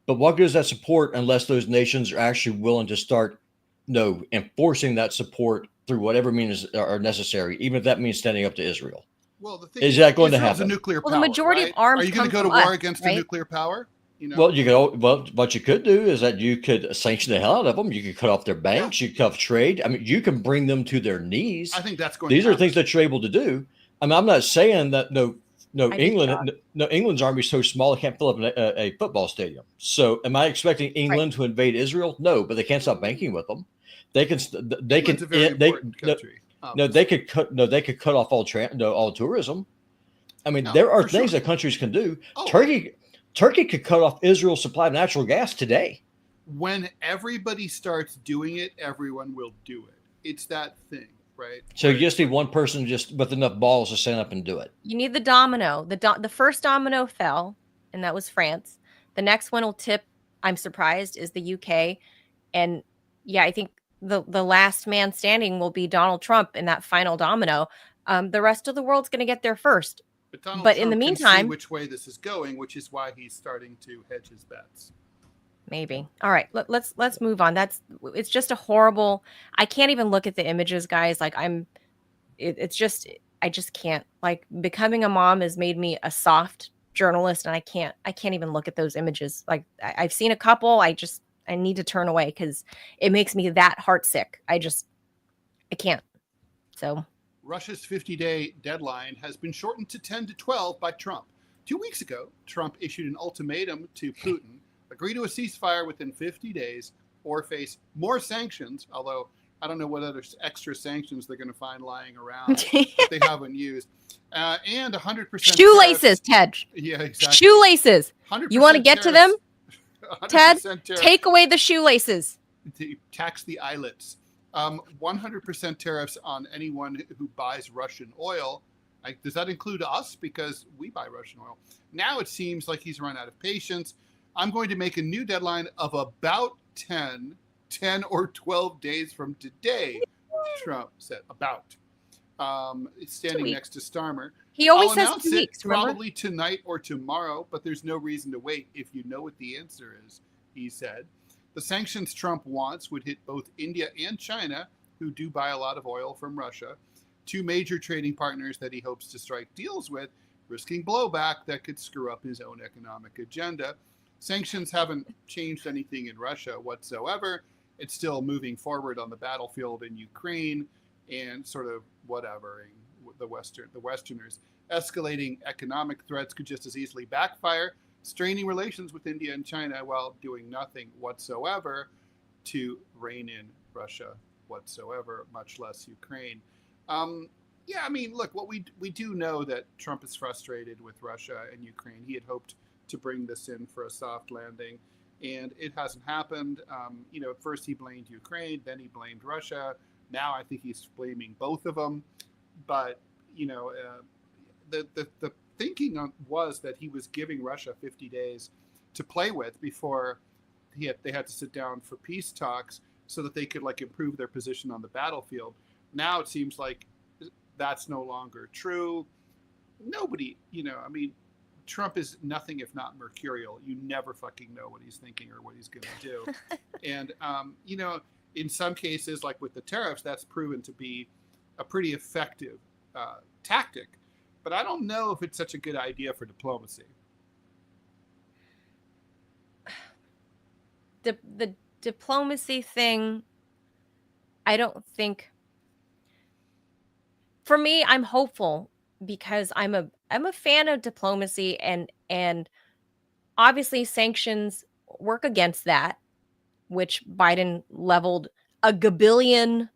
but what good is that support unless those nations are actually willing to start, enforcing that support through whatever means are necessary, even if that means standing up to Israel? Well, the thing is that going to happen? A nuclear power, the majority of arms. Are you going to go to war against a nuclear power? Well, what you could do is that you could sanction the hell out of them. You could cut off their banks. You could cut off trade. I mean, you can bring them to their knees. I think that's going. These are things that you're able to do. I mean, I'm not saying that England's army is so small it can't fill up a football stadium. So, am I expecting England to invade Israel? No, but they can't stop banking with them. They can cut off all tourism. I mean, there are things that countries can do. Turkey could cut off Israel's supply of natural gas today. When everybody starts doing it, everyone will do it. It's that thing, right? So you just need one person just with enough balls to stand up and do it. You need the domino. The first domino fell, and that was France. The next one will tip, I'm surprised, is the UK. And yeah, I think the last man standing will be Donald Trump in that final domino. The rest of the world's going to get there first. But in the meantime, can see which way this is going, which is why he's starting to hedge his bets. Maybe. All right, let's move on. It's just a horrible. I can't even look at the images, guys. Like I just can't. Like becoming a mom has made me a soft journalist, and I can't even look at those images. Like I've seen a couple. need to turn away because it makes me that heartsick. I can't. So Russia's 50-day deadline has been shortened to 10 to 12 by Trump. 2 weeks ago, Trump issued an ultimatum to Putin: agree to a ceasefire within 50 days or face more sanctions, although I don't know what other extra sanctions they're going to find lying around that they haven't used. And 100% shoelaces, tariffs. Ted. Yeah, exactly. Shoelaces. You want to get to them? Ted, take away the shoelaces. Tax the eyelets. 100% tariffs on anyone who buys Russian oil. Does that include us? Because we buy Russian oil. Now it seems like he's run out of patience. I'm going to make a new deadline of about 10 or 12 days from today, Trump said. About. It's standing next to Starmer. He always says 2 weeks, remember? Probably tonight or tomorrow, but there's no reason to wait if you know what the answer is, he said. The sanctions Trump wants would hit both India and China, who do buy a lot of oil from Russia, two major trading partners that he hopes to strike deals with, risking blowback that could screw up his own economic agenda. Sanctions haven't changed anything in Russia whatsoever. It's still moving forward on the battlefield in Ukraine and sort of whatevering the Westerners. Escalating economic threats could just as easily backfire, straining relations with India and China while doing nothing whatsoever to rein in Russia whatsoever, much less Ukraine. Yeah, I mean, look, what we do know that Trump is frustrated with Russia and Ukraine. He had hoped to bring this in for a soft landing, and it hasn't happened. At first he blamed Ukraine, then he blamed Russia. Now I think he's blaming both of them. But, the thinking was that he was giving Russia 50 days to play with before they had to sit down for peace talks so that they could improve their position on the battlefield. Now it seems like that's no longer true. Nobody, Trump is nothing if not mercurial. You never fucking know what he's thinking or what he's going to do. And, in some cases, like with the tariffs, that's proven to be a pretty effective tactic. But I don't know if it's such a good idea for diplomacy. The diplomacy thing, I don't think. For me, I'm hopeful because I'm a fan of diplomacy, and obviously sanctions work against that, which Biden leveled a gabillion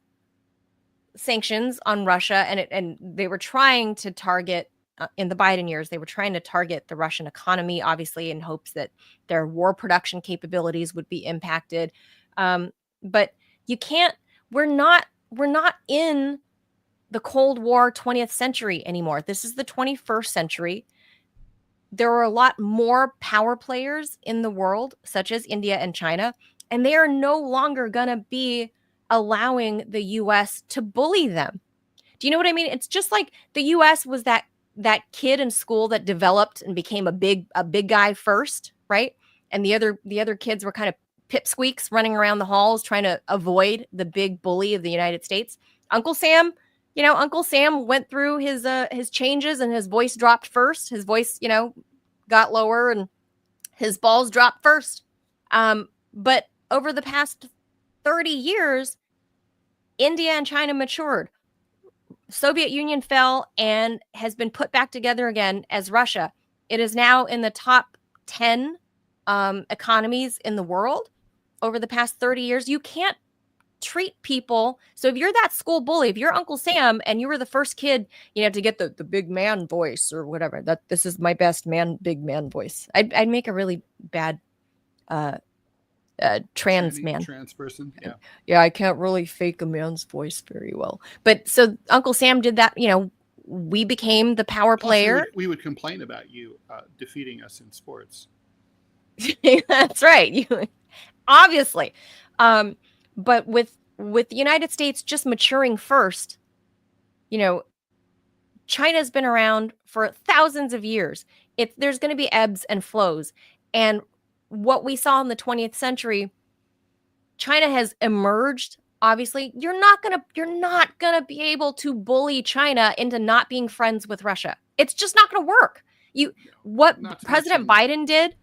sanctions on Russia, and they were trying to target in the Biden years, they were trying to target the Russian economy, obviously in hopes that their war production capabilities would be impacted. But you can't. We're not in the Cold War 20th century anymore. This is the 21st century. There are a lot more power players in the world, such as India and China, and they are no longer going to be allowing the U.S. to bully them. Do you know what I mean? It's just like the U.S. was that kid in school that developed and became a big guy first, right? And the other kids were kind of pipsqueaks running around the halls trying to avoid the big bully of the United States. Uncle Sam went through his changes, and his voice dropped first. His voice, got lower, and his balls dropped first. But over the past 30 years, India and China matured. Soviet Union fell and has been put back together again as Russia. It is now in the top 10 economies in the world over the past 30 years. You can't treat people. So if you're that school bully, if you're Uncle Sam and you were the first kid, to get the big man voice or whatever, that this is my best big man voice. I'd make a really bad trans man. Trans person. Yeah. Yeah, I can't really fake a man's voice very well. But so Uncle Sam did that, we became the power player. We would complain about you defeating us in sports. That's right. Obviously. But with the United States just maturing first, China's been around for thousands of years. There's going to be ebbs and flows. And what we saw in the 20th century, China has emerged. Obviously, you're not gonna be able to bully China into not being friends with Russia. It's just not going to work. What President Biden did.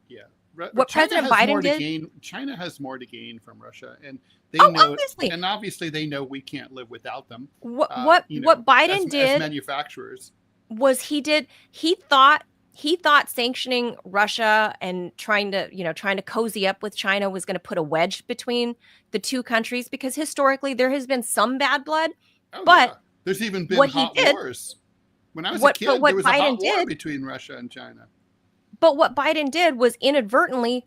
Yeah. what China President has more Biden to did. gain. China has more to gain from Russia, and they Oh, know, obviously. and obviously they know we can't live without them. What As Biden did manufacturers. was he thought sanctioning Russia and trying to cozy up with China was going to put a wedge between the two countries, because historically there has been some bad blood. Oh, but yeah. There's even been what he hot did, wars. When I was a kid, what there was a Biden hot war did, between Russia and China. but what Biden did was inadvertently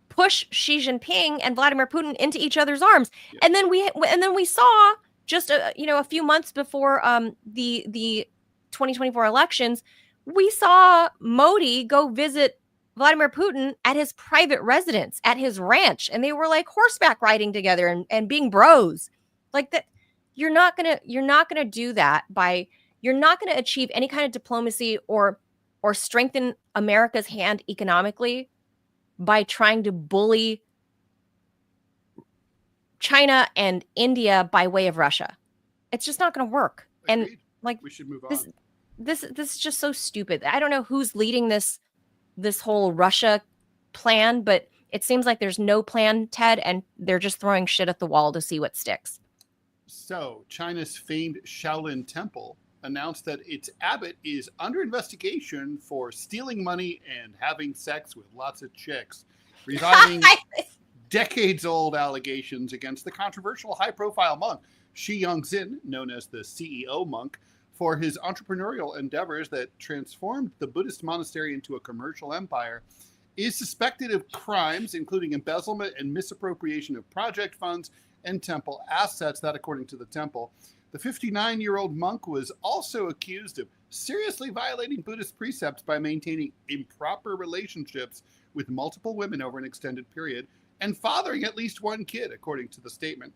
push Xi Jinping and Vladimir Putin into each other's arms. Yeah. And then we saw just a few months before the 2024 elections, we saw Modi go visit Vladimir Putin at his private residence, at his ranch, and they were like horseback riding together and being bros. Like that, you're not gonna do that you're not gonna achieve any kind of diplomacy or strengthen America's hand economically by trying to bully China and India by way of Russia. It's just not going to work. Agreed. And like, we should move on. This is just so stupid. I don't know who's leading this whole Russia plan, but it seems like there's no plan, Ted, and they're just throwing shit at the wall to see what sticks. So, China's famed Shaolin Temple announced that its abbot is under investigation for stealing money and having sex with lots of chicks, reviving decades-old allegations against the controversial high-profile monk Shi Yongzin, known as the CEO monk, for his entrepreneurial endeavors that transformed the Buddhist monastery into a commercial empire, is suspected of crimes including embezzlement and misappropriation of project funds and temple assets. That, according to the temple. The 59-year-old monk was also accused of seriously violating Buddhist precepts by maintaining improper relationships with multiple women over an extended period and fathering at least one kid, according to the statement.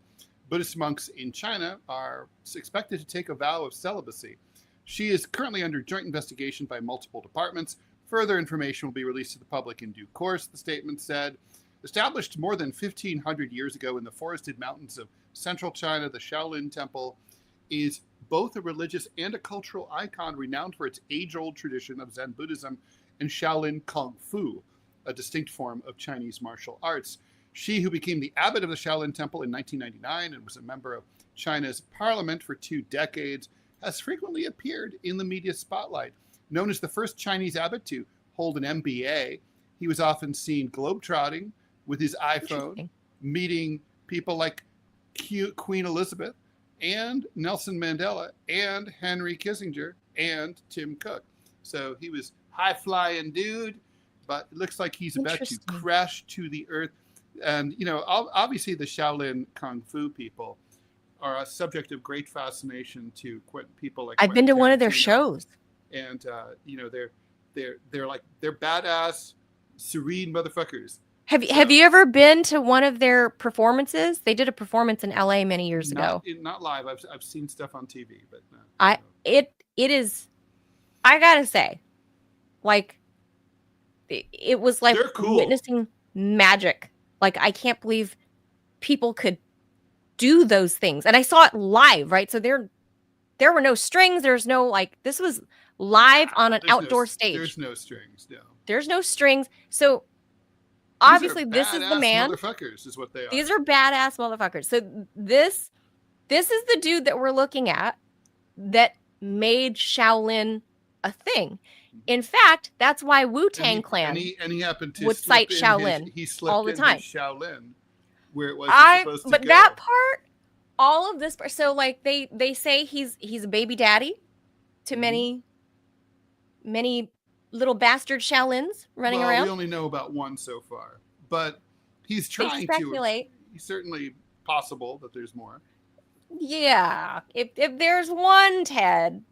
Buddhist monks in China are expected to take a vow of celibacy. She is currently under joint investigation by multiple departments. Further information will be released to the public in due course, the statement said. Established more than 1,500 years ago in the forested mountains of central China, the Shaolin Temple is both a religious and a cultural icon renowned for its age-old tradition of Zen Buddhism and Shaolin Kung Fu, a distinct form of Chinese martial arts. She, who became the abbot of the Shaolin Temple in 1999 and was a member of China's parliament for 2 decades, has frequently appeared in the media spotlight. Known as the first Chinese abbot to hold an MBA, he was often seen globetrotting with his iPhone, meeting people like Queen Elizabeth and Nelson Mandela and Henry Kissinger and Tim Cook. So he was high-flying dude, but it looks like he's about to crash to the earth. And, obviously the Shaolin Kung Fu people are a subject of great fascination to people like I've been to one of their shows. And, they're badass, serene motherfuckers. Have you ever been to one of their performances? They did a performance in LA many years ago. Not live. I've seen stuff on TV, but no. It is, I gotta say, like, it was like cool. Witnessing magic. Like, I can't believe people could do those things. And I saw it live, right? So there were no strings. There's no, like, this was live on an outdoor stage. There's no strings, no. There's no strings. So obviously this is the man. Motherfuckers is what they are. These are badass motherfuckers. So this is the dude that we're looking at that made Shaolin a thing. In fact, that's why Wu-Tang Clan and he happened to would cite Shaolin he slipped all the time. Shaolin, where it was supposed to but go. that part, all of this, so like they say he's a baby daddy to many little bastard Shaolins running around. We only know about one so far, but he's trying to. He's certainly possible that there's more. Yeah, if there's one, Ted,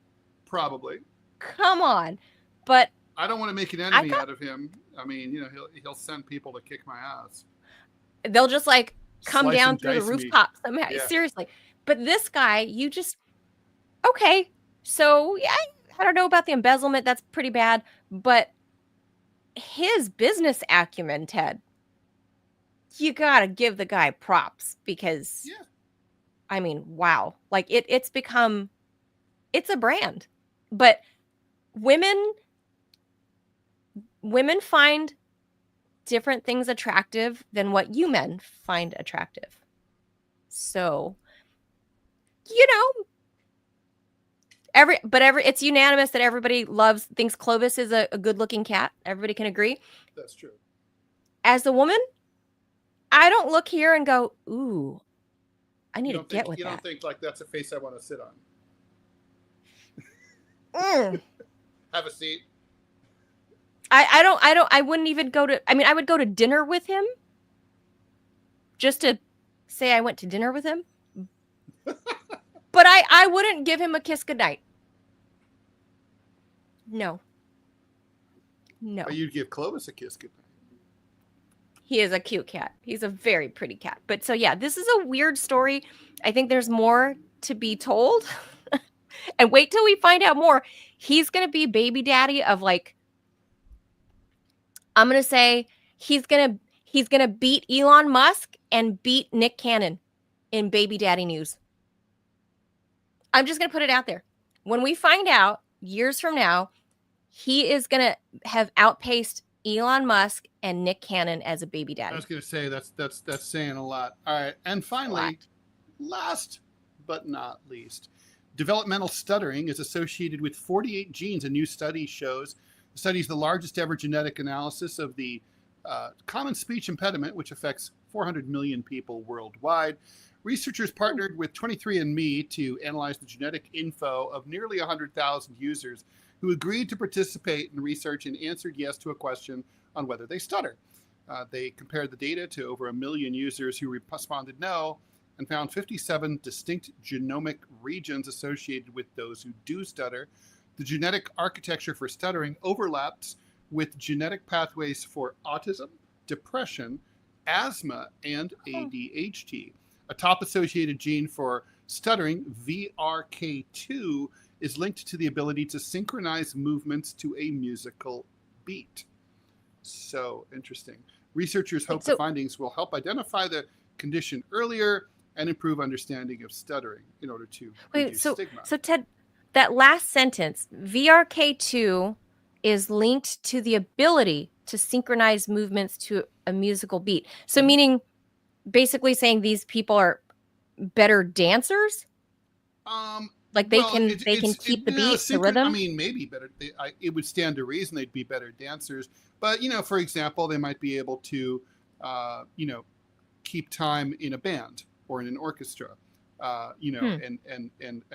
probably. Come on, but I don't want to make an enemy out of him. I mean, he'll send people to kick my ass. They'll just like come Slice down and through the dice rooftop somehow. Yeah. Seriously, but this guy, okay. So yeah, I don't know about the embezzlement. That's pretty bad, but his business acumen, Ted, you gotta give the guy props because. Yeah. I mean, wow. Like it's a brand. But women find different things attractive than what you men find attractive. So, it's unanimous that everybody thinks Clovis is a good-looking cat. Everybody can agree. That's true. As a woman, I don't look here and go, ooh, I need to get with that. You don't think like that's a face I want to sit on? Have a seat. I wouldn't even go to, I would go to dinner with him just to say I went to dinner with him. But I wouldn't give him a kiss goodnight. No. Or you'd give Clovis a kiss goodnight. He is a cute cat. He's a very pretty cat. But so, yeah, this is a weird story. I think there's more to be told. And wait till we find out more. He's going to be baby daddy of like, I'm going to say he's going to beat Elon Musk and beat Nick Cannon in baby daddy news. I'm just going to put it out there. When we find out years from now, he is going to have outpaced Elon Musk and Nick Cannon as a baby daddy. I was going to say that's saying a lot. All right. And finally, last but not least, developmental stuttering is associated with 48 genes. A new study shows. The study is the largest ever genetic analysis of the common speech impediment, which affects 400 million people worldwide. Researchers partnered with 23andMe to analyze the genetic info of nearly 100,000 users who agreed to participate in research and answered yes to a question on whether they stutter. They compared the data to over 1 million users who responded no and found 57 distinct genomic regions associated with those who do stutter. The genetic architecture for stuttering overlaps with genetic pathways for autism, depression, asthma, and ADHD. A top associated gene for stuttering, VRK2, is linked to the ability to synchronize movements to a musical beat. So interesting. Researchers hope the findings will help identify the condition earlier and improve understanding of stuttering in order to reduce stigma. So Ted, that last sentence, VRK2 is linked to the ability to synchronize movements to a musical beat. So meaning basically saying these people are better dancers? Like they can keep the beat, the rhythm? Maybe better. It would stand to reason they'd be better dancers. But, for example, they might be able to, keep time in a band or in an orchestra, and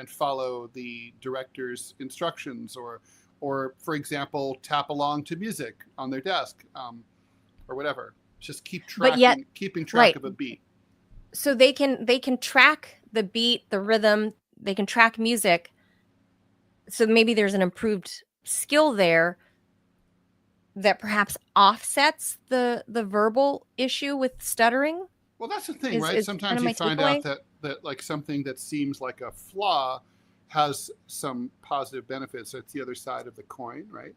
follow the director's instructions or, for example, tap along to music on their desk or whatever. Just keeping track of a beat. So they can track the beat, the rhythm, they can track music. So maybe there's an improved skill there that perhaps offsets the verbal issue with stuttering. Well, that's the thing, right? Sometimes you find out that like something that seems like a flaw has some positive benefits. It's the other side of the coin, right?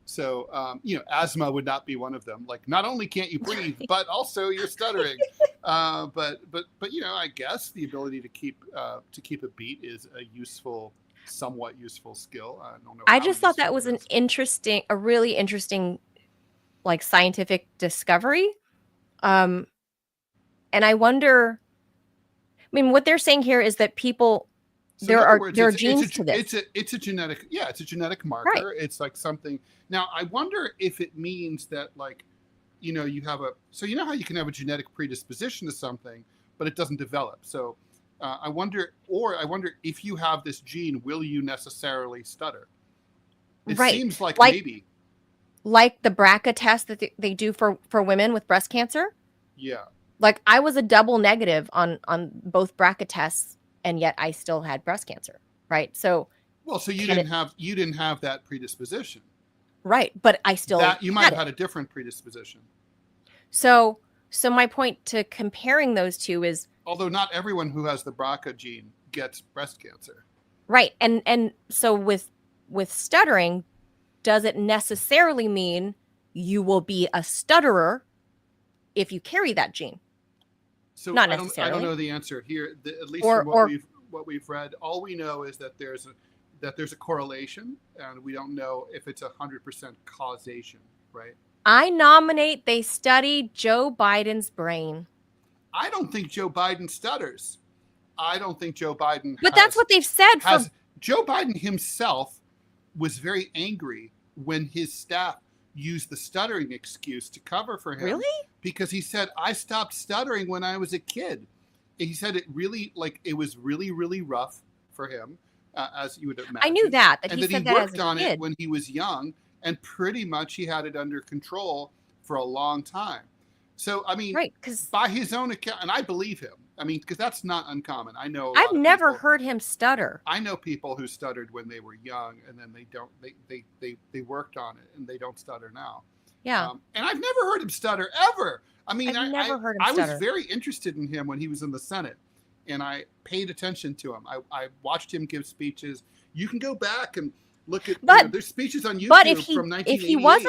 So, asthma would not be one of them. Like, not only can't you breathe, but also you're stuttering. But I guess the ability to keep a beat is a somewhat useful skill. I don't know. I just thought that was a really interesting, like scientific discovery. And I wonder. I mean, what they're saying here is that people. So there are genes to this. It's a genetic marker. Right. It's like something. Now, I wonder if it means that, like, you have so how you can have a genetic predisposition to something, but it doesn't develop. So I wonder if you have this gene, will you necessarily stutter? It seems like maybe. Like the BRCA test that they do for women with breast cancer? Yeah. Like I was a double negative on both BRCA tests, and yet I still had breast cancer, right? So you didn't have that predisposition. Right, but I still you might have had a different predisposition. So my point to comparing those two is, although not everyone who has the BRCA gene gets breast cancer. Right, and so with stuttering, does it necessarily mean you will be a stutterer if you carry that gene? So not necessarily. I don't know the answer here. At least from what we've read, all we know is that there's a correlation, and we don't know if it's 100% causation, right? I nominate they study Joe Biden's brain. I don't think Joe Biden stutters. I don't think Joe Biden But that's what they've said for Joe Biden himself was very angry when his staff used the stuttering excuse to cover for him. Really? Because he said, I stopped stuttering when I was a kid. He said it was really, really rough for him, as you would imagine. I knew that and he that said he that worked as a on kid. it when he was young, and pretty much he had it under control for a long time. So, I mean, Right, because by his own account, and I believe him. I mean, because that's not uncommon. I know. I've never heard him stutter. I know people who stuttered when they were young, and then they worked on it, and they don't stutter now. Yeah. And I've never heard him stutter ever. I mean, I've never heard him I stutter. was very interested in him when he was in the Senate, and I paid attention to him. I watched him give speeches. You can go back and look at there's speeches on YouTube from 1988. If he was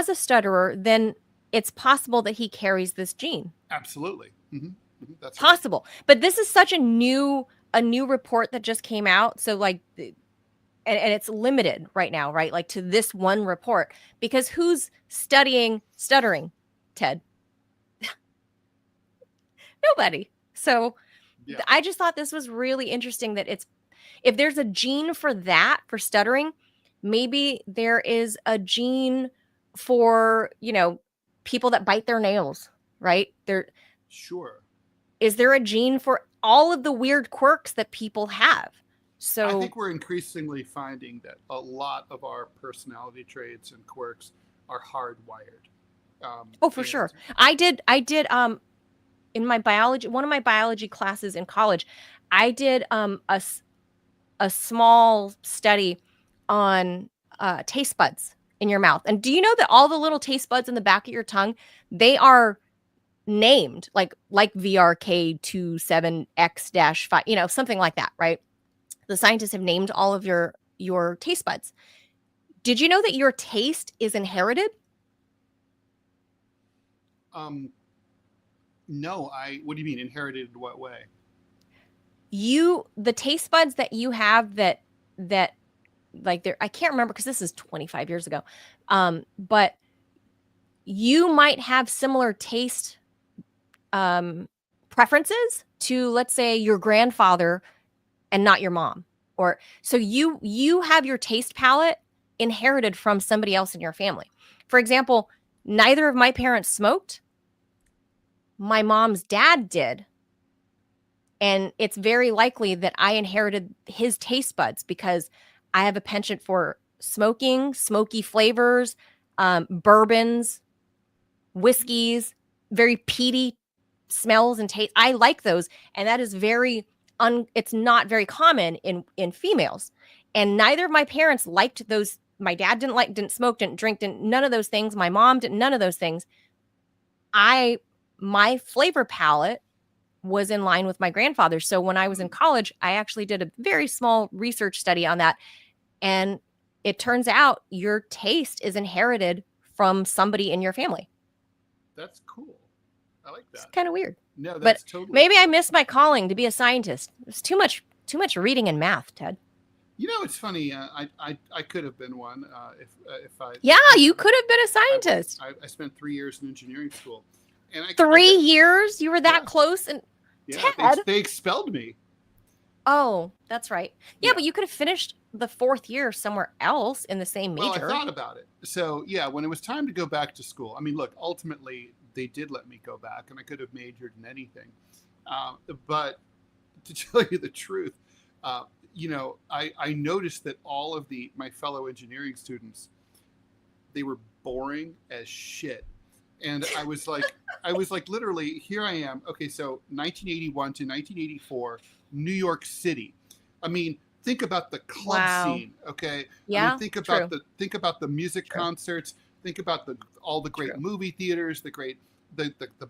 a stutterer, then it's possible that he carries this gene. Absolutely. Mm-hmm. That's possible. Right. But this is such a new report that just came out. So like, and it's limited right now, right? Like to this one report, because who's studying stuttering, Ted? Nobody. So yeah. I just thought this was really interesting that if there's a gene for that, for stuttering, maybe there is a gene for, people that bite their nails, right? Sure. Is there a gene for all of the weird quirks that people have? So I think we're increasingly finding that a lot of our personality traits and quirks are hardwired. For sure. I did in my biology, one of my biology classes in college, I did a small study on taste buds in your mouth. And do you know that all the little taste buds in the back of your tongue, they are named like VRK27X-5, something like that, right? The scientists have named all of your taste buds. Did you know that your taste is inherited? No, what do you mean inherited in what way? The taste buds that you have that like I can't remember because this is 25 years ago. But you might have similar taste preferences to, let's say, your grandfather and not your mom. Or so you have your taste palette inherited from somebody else in your family. For example, neither of my parents smoked. My mom's dad did. And it's very likely that I inherited his taste buds because I have a penchant for smoking, smoky flavors, bourbons, whiskeys, very peaty smells and taste. I like those. And that is it's not very common in females. And neither of my parents liked those. My dad didn't smoke, didn't drink, none of those things. My mom didn't, none of those things. My flavor palette was in line with my grandfather. So when I was in college, I actually did a very small research study on that. And it turns out your taste is inherited from somebody in your family. That's cool. I like that. It's kind of weird. No, that's totally. Maybe I missed my calling to be a scientist. It's too much reading and math, Ted. It's funny. I could have been one if I. Yeah, you could have been a scientist. I spent 3 years in engineering school, and 3 years. You were that close, and Ted. They expelled me. Oh, that's right. Yeah, but you could have finished the 4th year somewhere else in the same major. Well, I thought about it. So yeah, when it was time to go back to school, I mean, look, ultimately they did let me go back, and I could have majored in anything. But to tell you the truth, I noticed that all of my fellow engineering students, they were boring as shit. And I was like, literally, here I am. Okay, so 1981 to 1984, New York City. I mean, think about the club scene, okay? Yeah, I mean, think about the music concerts. Think about all the great movie theaters, the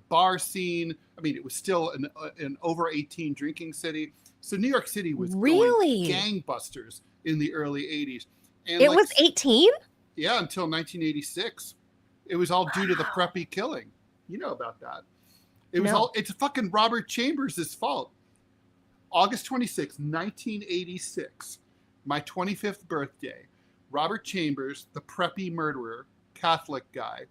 bar scene. I mean, it was still an over 18 drinking city. So New York City was going gangbusters in the early 80s. And it was 18? Yeah, until 1986. It was all due to the preppy killing. You know about that. It's fucking Robert Chambers' fault. August 26, 1986, my 25th birthday, Robert Chambers, the preppy murderer, Catholic guy.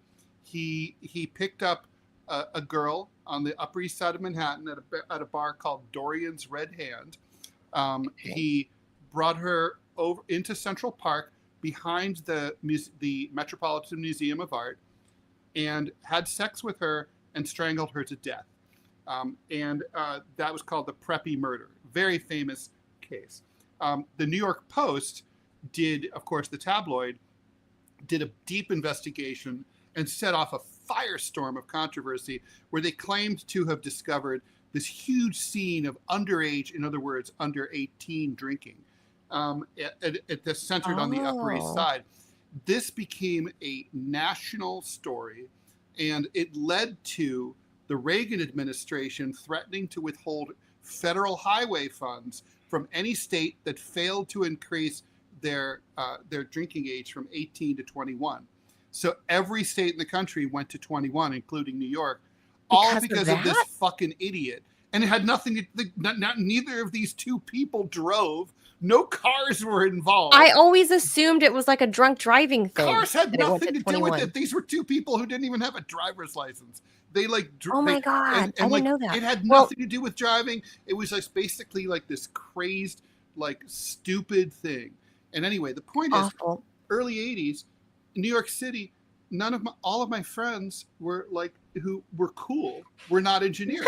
He picked up a girl on the Upper East Side of Manhattan at a bar called Dorian's Red Hand. He brought her over into Central Park behind the Metropolitan Museum of Art and had sex with her and strangled her to death. That was called the Preppy murder. Very famous case. The New York Post did, of course, the tabloid, did a deep investigation and set off a firestorm of controversy where they claimed to have discovered this huge scene of underage, in other words, under 18 drinking, centered on the Upper East Side. This became a national story, and it led to the Reagan administration threatening to withhold federal highway funds from any state that failed to increase their drinking age from 18 to 21. So every state in the country went to 21, including New York, all because of this fucking idiot. And it had nothing to, neither of these two people drove. No cars were involved. I always assumed it was like a drunk driving thing. Cars had nothing to do with it. These were two people who didn't even have a driver's license. They like, oh my God, I didn't know that. It had nothing to do with driving. It was like basically like this crazed, like stupid thing. And anyway, the point is, early 80s, New York City, all of my friends were like, who were cool, were not engineers.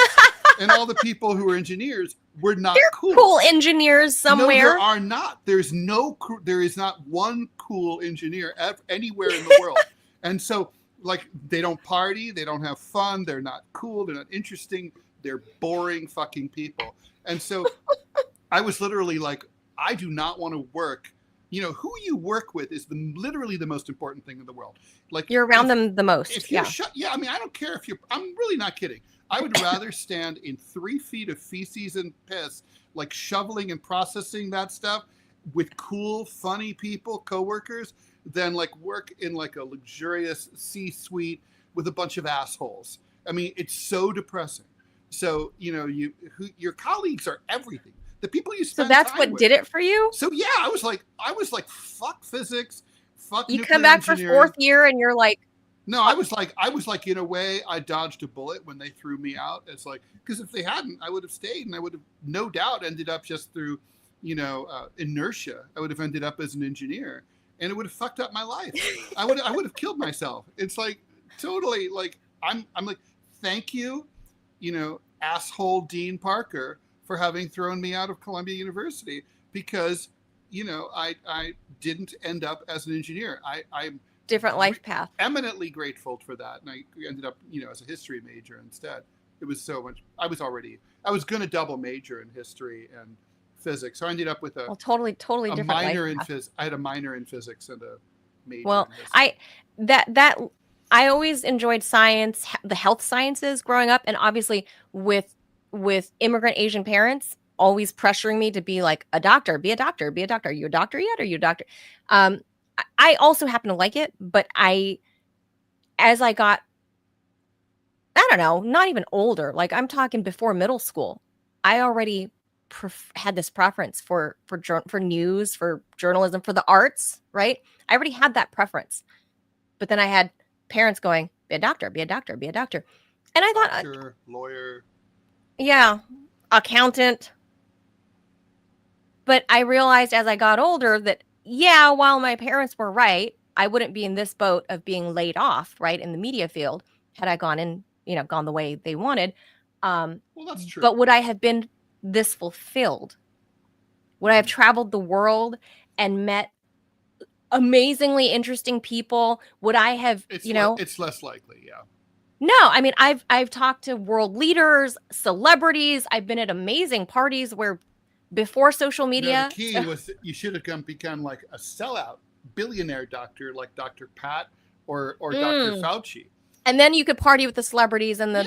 And all the people who were engineers were not cool. Cool engineers somewhere. No, there are not. There is not one cool engineer anywhere in the world. And so, like, they don't party, they don't have fun, they're not cool, they're not interesting, they're boring fucking people. And so I was literally like, I do not want to work. You know, who you work with is literally the most important thing in the world. Like, you're around them the most. If you're I mean, I don't care if you're, I'm really not kidding. I would rather stand in 3 feet of feces and piss, like shoveling and processing that stuff with cool, funny people, coworkers, than like work in like a luxurious C-suite with a bunch of assholes. I mean, it's so depressing. So, you know, your colleagues are everything. The people you spend So that's time what with. did it for you? So yeah, I was like, fuck physics, fuck. You come back for 4th year and you're like, no, I was like, in a way, I dodged a bullet when they threw me out. It's like, because if they hadn't, I would have stayed, and I would have no doubt ended up just through, inertia. I would have ended up as an engineer, and it would have fucked up my life. I would have killed myself. It's like totally like I'm like, thank you, asshole Dean Parker, for having thrown me out of Columbia University, because I didn't end up as an engineer. I'm different life path. Eminently grateful for that, and I ended up as a history major instead. It was so much. I was going to double major in history and physics, so I ended up with a totally different minor life in I had a minor in physics and a major. Well, in history. I always enjoyed science, the health sciences growing up, and obviously with immigrant Asian parents always pressuring me to be like a doctor, be a doctor, be a doctor. Are you a doctor yet? Are you a doctor? I also happen to like it, but as I got, I don't know, not even older, like I'm talking before middle school, I already had this preference for news, for journalism, for the arts, right? I already had that preference. But then I had parents going, be a doctor, be a doctor, be a doctor. And I thought, doctor, lawyer. Yeah, accountant. But I realized as I got older that, yeah, while my parents were right, I wouldn't be in this boat of being laid off, right, in the media field had I gone the way they wanted. Well, that's true. But would I have been this fulfilled? Would I have traveled the world and met amazingly interesting people? Would I have, it's less likely, yeah. No, I mean, I've talked to world leaders, celebrities. I've been at amazing parties where before social media. The key was you should have become like a sellout billionaire doctor, like Dr. Pat or Dr. Fauci. And then you could party with the celebrities and the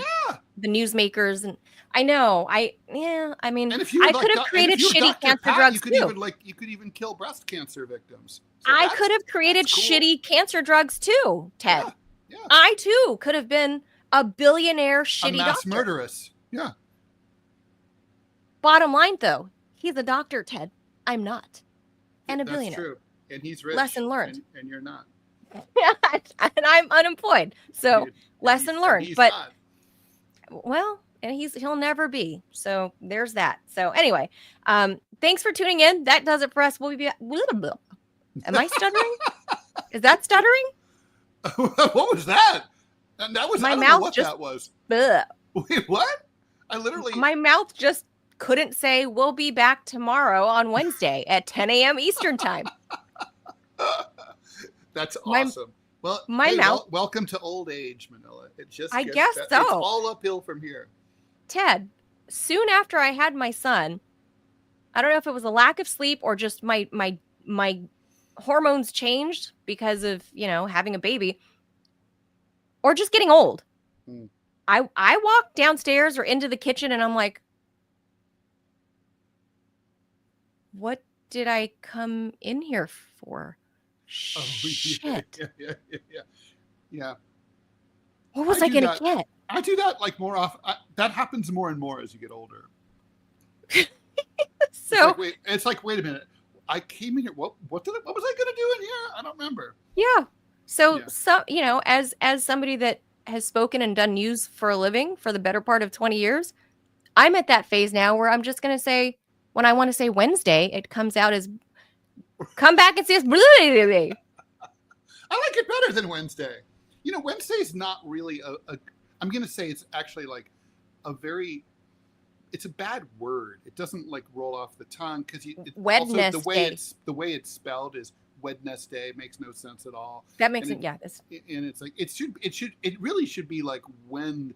newsmakers. And I know, I mean, I could have created shitty cancer drugs too. You could even kill breast cancer victims. So I could have created shitty cancer drugs too, Ted. Yeah. I too could have been a billionaire shitty mass doctor. Murderess. Yeah. Bottom line though, he's a doctor, Ted. I'm not. And a billionaire. That's true. And he's rich. Lesson learned. And you're not. And I'm unemployed. So Dude, lesson and learned. he's But not. well, and he'll never be. So there's that. So anyway, thanks for tuning in. That does it for us. We'll be Am I stuttering? Is that stuttering? What was that? That was, My I don't know mouth what just- that was. Ugh. Wait, what? I literally. My mouth just couldn't say we'll be back tomorrow on Wednesday at 10 a.m. Eastern time. That's My- awesome. Well, my hey, mouth- welcome to old age, Manila. It just I gets guess better. so. It's all uphill from here. Ted, soon after I had my son, I don't know if it was a lack of sleep or just my hormones changed because of, having a baby or just getting old. Hmm. I walked downstairs or into the kitchen and I'm like, what did I come in here for? Oh, Shit. Yeah. What was I I do going that. to get? I do that like more often. That happens more and more as you get older. So, It's like, wait a minute. I came in here. What was I going to do in here? I don't remember. yeah. So, Yeah. as somebody that has spoken and done news for a living for the better part of 20 years, I'm at that phase now where I'm just going to say, when I want to say Wednesday, it comes out as, come back and see us. I like it better than Wednesday. Wednesday's not really I'm going to say it's actually like it's a bad word. It doesn't like roll off the tongue because Wednesday. the way it's spelled is Wednesday. Makes no sense at all. That makes And it, yeah. That's, And it's like it really should be like Wends,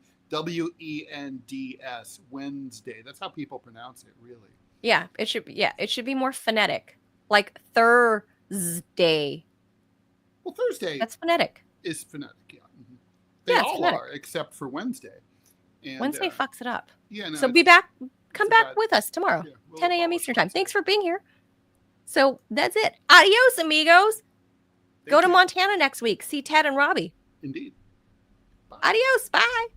Wednesday. That's how people pronounce it, really. yeah, it should be more phonetic, like Thursday. Well, Thursday That's phonetic. is phonetic, yeah. Mhm. They Yeah, it's all phonetic. are, except for Wednesday. And, Wednesday fucks it up. Yeah, no, So it's- come it's back bad- with us tomorrow, yeah, we'll 10 a.m. Eastern time. apologize. Thanks for being here. So that's it. Adios, amigos. Go Thank to you. Montana next week. See Ted and Robbie. Indeed. Bye. Adios. Bye.